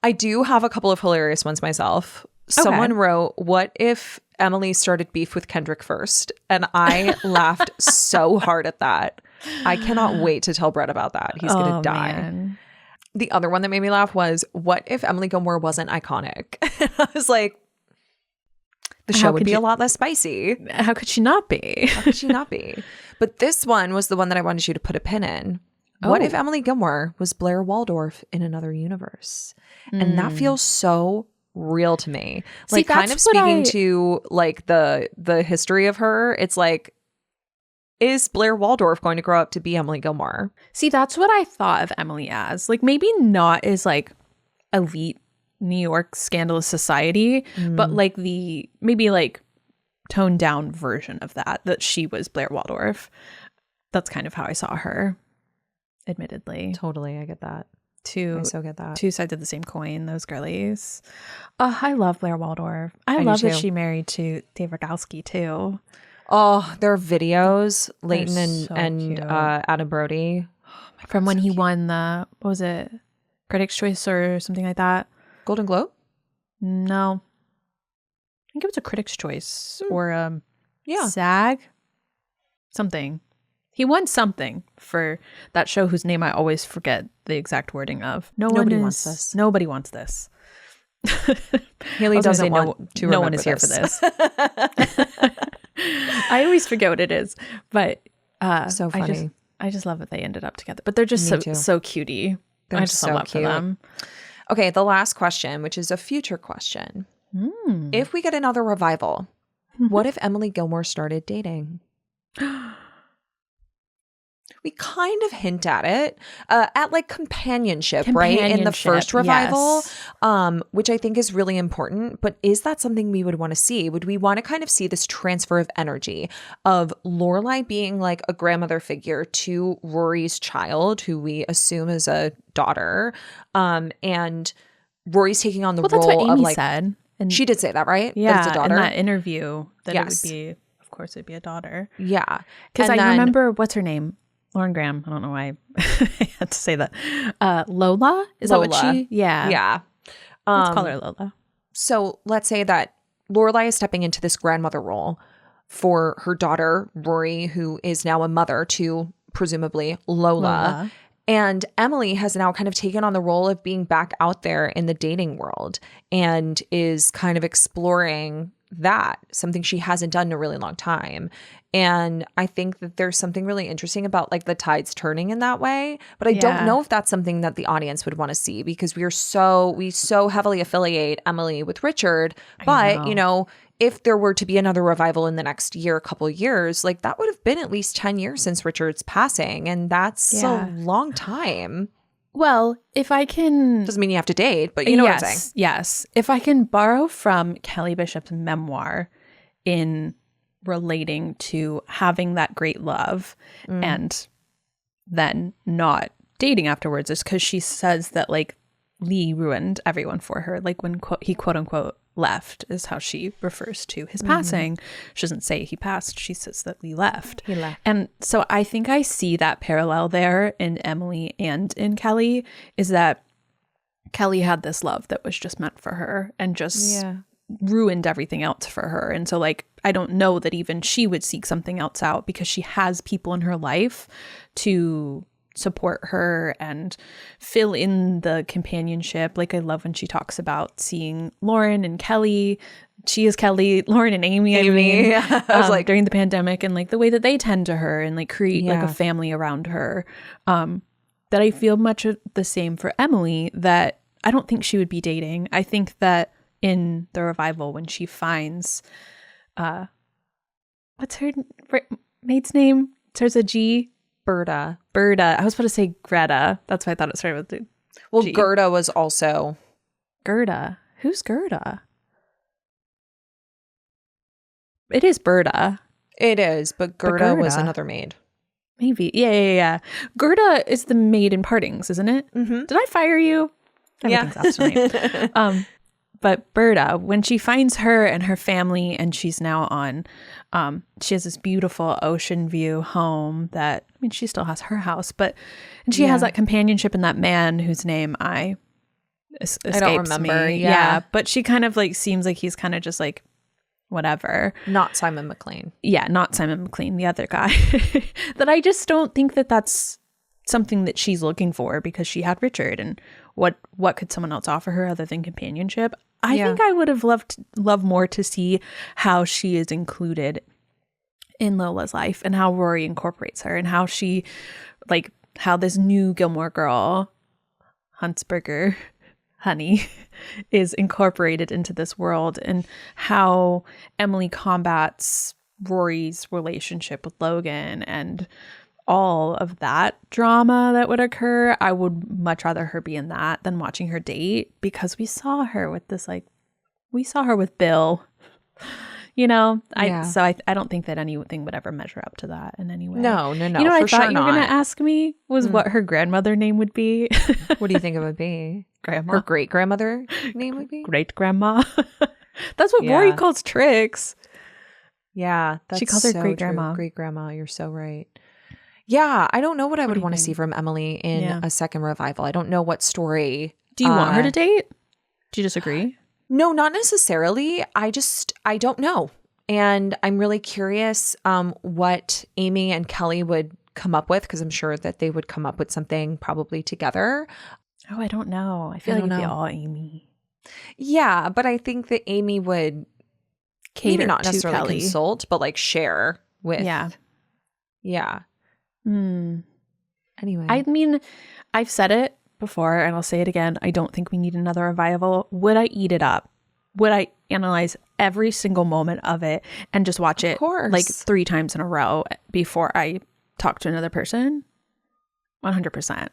I do have a couple of hilarious ones myself. Someone wrote, what if Emily started beef with Kendrick first? And I laughed so hard at that. I cannot wait to tell Brett about that. He's going to die. Man. The other one that made me laugh was, what if Emily Gilmore wasn't iconic? I was like, the show would be a lot less spicy. How could she not be? How could she not be? But this one was the one that I wanted you to put a pin in. What if Emily Gilmore was Blair Waldorf in another universe? And that feels so real to me. See, Like kind of speaking to like the history of her. It's like, is Blair Waldorf going to grow up to be Emily Gilmore? See, that's what I thought of Emily as. Like maybe not as like elite New York scandalous society, but like the maybe like toned down version of that she was Blair Waldorf. That's kind of how I saw her, admittedly. Totally, I get that. I so get that. Two sides of the same coin, those girlies. I love Blair Waldorf. I love that she married to Dave Rogowski too. Oh, their videos, Leighton and Adam Brody. Oh from when he won the, what was it, Critics' Choice or something like that? Golden Globe? No. I think it was a Critics' Choice or yeah, SAG? Something. He won something for that show whose name I always forget the exact wording of. Nobody wants this. Nobody wants this. Haley doesn't want to. No one is here for this. I always forget what it is, but so funny. I just love that they ended up together. But they're just so cutie. They're I just so love that for cute. them. Okay, the last question, which is a future question. If we get another revival, what if Emily Gilmore started dating? We kind of hint at it, at like companionship, right? In the first revival, yes. Which I think is really important. But is that something we would want to see? Would we want to kind of see this transfer of energy of Lorelai being like a grandmother figure to Rory's child, who we assume is a daughter, and Rory's taking on the role that's what Amy of like said. And she did say that, right? Yeah, that it's a daughter. In that interview, that it would be, of course, it'd be a daughter. Yeah, because I remember what's her name. Lauren Graham. I don't know why I had to say that. Lola? Is that what she? Yeah. Yeah. Let's call her Lola. So let's say that Lorelai is stepping into this grandmother role for her daughter, Rory, who is now a mother to presumably Lola. And Emily has now kind of taken on the role of being back out there in the dating world and is kind of exploring that, something she hasn't done in a really long time. And I think that there's something really interesting about like the tides turning in that way. But I don't know if that's something that the audience would want to see, because we so heavily affiliate Emily with Richard. But, you know, if there were to be another revival in the next year, couple years, like that would have been at least 10 years since Richard's passing. And that's a long time. Well, if I can... Doesn't mean you have to date, but you know what I'm saying. Yes. If I can borrow from Kelly Bishop's memoir in relating to having that great love and then not dating afterwards, is because she says that like Lee ruined everyone for her. Like when he quote unquote left is how she refers to his passing. She doesn't say he passed. She says that Lee left. He left. And so I think I see that parallel there in Emily and in Kelly, is that Kelly had this love that was just meant for her and just ruined everything else for her. And so like, I don't know that even she would seek something else out because she has people in her life to support her and fill in the companionship. Like I love when she talks about seeing Lauren and Kelly. She is Kelly, Lauren and Amy. I mean, I was like during the pandemic, and like the way that they tend to her and like create like a family around her. That I feel much of the same for Emily, that I don't think she would be dating. I think that in the revival, when she finds, what's her maid's name? Starts a G. Berta. I was about to say Greta. That's why I thought it started with the Well, G. Gerda was also... Gerda. Who's Gerda? It is Berta. It is, but Gerda was another maid. Maybe. Yeah. Gerda is the maid in Partings, isn't it? Mm-hmm. Did I fire you? Everything's off tonight. But Berta, when she finds her and her family, and she's now on, she has this beautiful ocean view home that, I mean, she still has her house, but, and she has that companionship in that man whose name escapes don't remember. me. Yeah. But she kind of like seems like he's kind of just like, whatever. Not Simon McLean. Yeah, not Simon McLean, the other guy. That I just don't think that that's something that she's looking for, because she had Richard, and what could someone else offer her other than companionship? I think I would have loved more to see how she is included in Lola's life, and how Rory incorporates her, and how she, like, how this new Gilmore girl, Huntsberger, Honey, is incorporated into this world, and how Emily combats Rory's relationship with Logan and all of that drama that would occur. I would much rather her be in that than watching her date, because we saw her with Bill, you know. I don't think that anything would ever measure up to that in any way. No. You know what I thought you were going to ask me was what her grandmother name would be. What do you think it would be? Grandma. Her great grandmother name would be great grandma. That's what Rory calls Trix. Yeah, she calls her great grandma. Great grandma. You're so right. Yeah, I don't know what I would want to see from Emily in a second revival. I don't know what story. Do you want her to date? Do you disagree? No, not necessarily. I don't know. And I'm really curious what Amy and Kelly would come up with, because I'm sure that they would come up with something probably together. Oh, I don't know. I feel like it'd be all Amy. Yeah, but I think that Amy would cater maybe not to necessarily Kelly. consult, but like share with. Yeah. Anyway. I mean, I've said it before and I'll say it again. I don't think we need another revival. Would I eat it up? Would I analyze every single moment of it and just watch it like 3 times in a row before I talk to another person? 100%.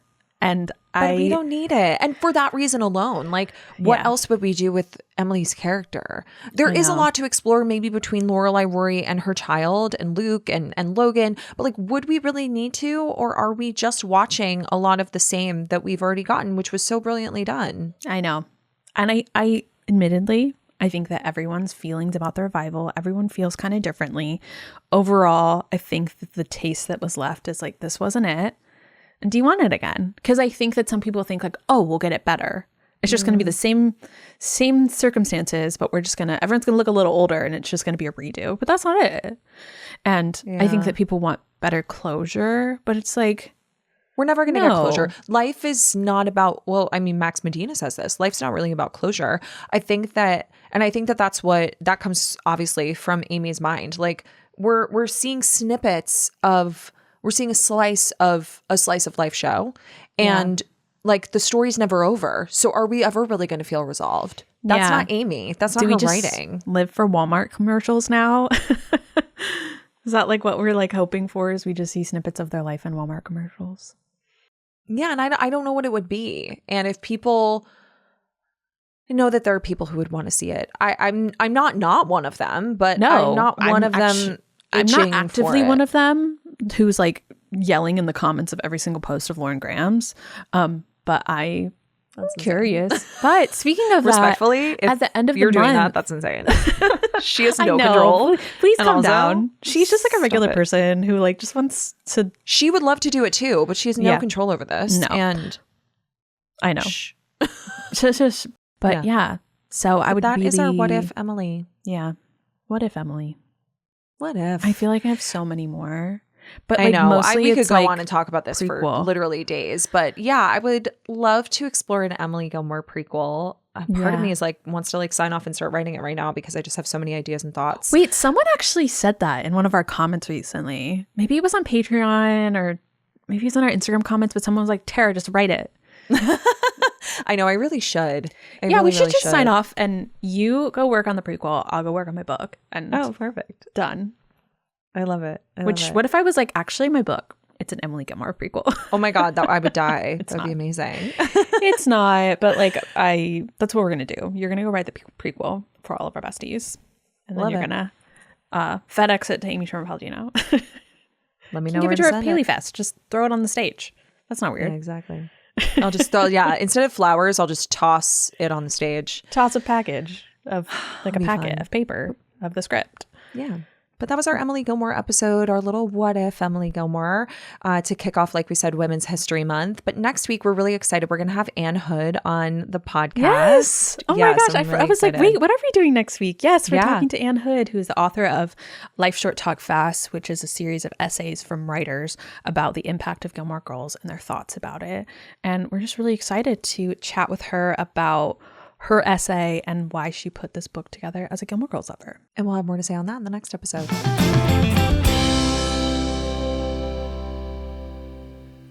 But we don't need it. And for that reason alone, like, what else would we do with Emily's character? There is a lot to explore, maybe between Lorelai, Rory, and her child, and Luke and Logan. But like, would we really need to? Or are we just watching a lot of the same that we've already gotten, which was so brilliantly done? I know. And I admittedly, I think that everyone's feelings about the revival, everyone feels kind of differently. Overall, I think that the taste that was left is like, this wasn't it. And do you want it again? Because I think that some people think like, oh, we'll get it better. It's just going to be the same circumstances, but everyone's going to look a little older, and it's just going to be a redo. But that's not it. And I think that people want better closure, but it's like, we're never going to get closure. Life is not about, well, I mean, Max Medina says this. Life's not really about closure. I think that that comes obviously from Amy's mind. Like, we're seeing snippets of. We're seeing a slice of life show, and like, the story's never over. So are we ever really going to feel resolved? That's not Amy. That's not Do we her just writing. live for Walmart commercials now? Is that like what we're like hoping for, is we just see snippets of their life in Walmart commercials? Yeah, and I don't know what it would be. And if people, I know that there are people who would want to see it. I'm not one of them, but No, I'm not one of them. I'm not itching actively for it. one of them who's like yelling in the comments of every single post of Lauren Graham's. But I'm curious. But speaking of Respectfully, that, at the end of you're the doing month, that, that's insane. She has no I know. control. Please And calm also, down. She's just like a regular stop it. person who like just wants to. She would love to do it too, but she has no Yeah. control over this. No. And I know. shh. But yeah. So I would That really, is our what if, Emily. Yeah. What if, Emily? What if? I feel like I have so many more. But I like know. mostly We could it's go like on and talk about this for prequel. literally days. But yeah, I would love to explore an Emily Gilmore prequel. Part of me is like wants to like sign off and start writing it right now because I just have so many ideas and thoughts. Wait, someone actually said that in one of our comments recently. Maybe it was on Patreon or maybe it's on our Instagram comments, but someone was like, Tara, just write it. I know. I really should. We should just sign off and you go work on the prequel. I'll go work on my book. And perfect. done. I love it. What if I was like, actually, my book, it's an Emily Gilmore prequel. Oh my God, I would die. That'd not. be amazing. It's not, but like that's what we're gonna do. You're gonna go write the prequel for all of our besties, and then Love you're it. gonna FedEx it to Amy Sherman Palladino. Let me know Give where it to to her send at Paley it. Fest. Just throw it on the stage. That's not weird. Yeah, exactly. I'll just throw, instead of flowers, I'll just toss it on the stage. Toss a package of like a Be packet fun. of paper of the script. Yeah. But that was our Emily Gilmore episode, our little what if Emily Gilmore to kick off, like we said, Women's History Month. But next week, we're really excited. We're going to have Anne Hood on the podcast. Yes. Oh my gosh. I'm really I was like, excited. wait, what are we doing next week? Yes, we're Yeah. talking to Anne Hood, who is the author of Life Short Talk Fast, which is a series of essays from writers about the impact of Gilmore Girls and their thoughts about it. And we're just really excited to chat with her about her essay and why she put this book together as a Gilmore Girls lover. And we'll have more to say on that in the next episode.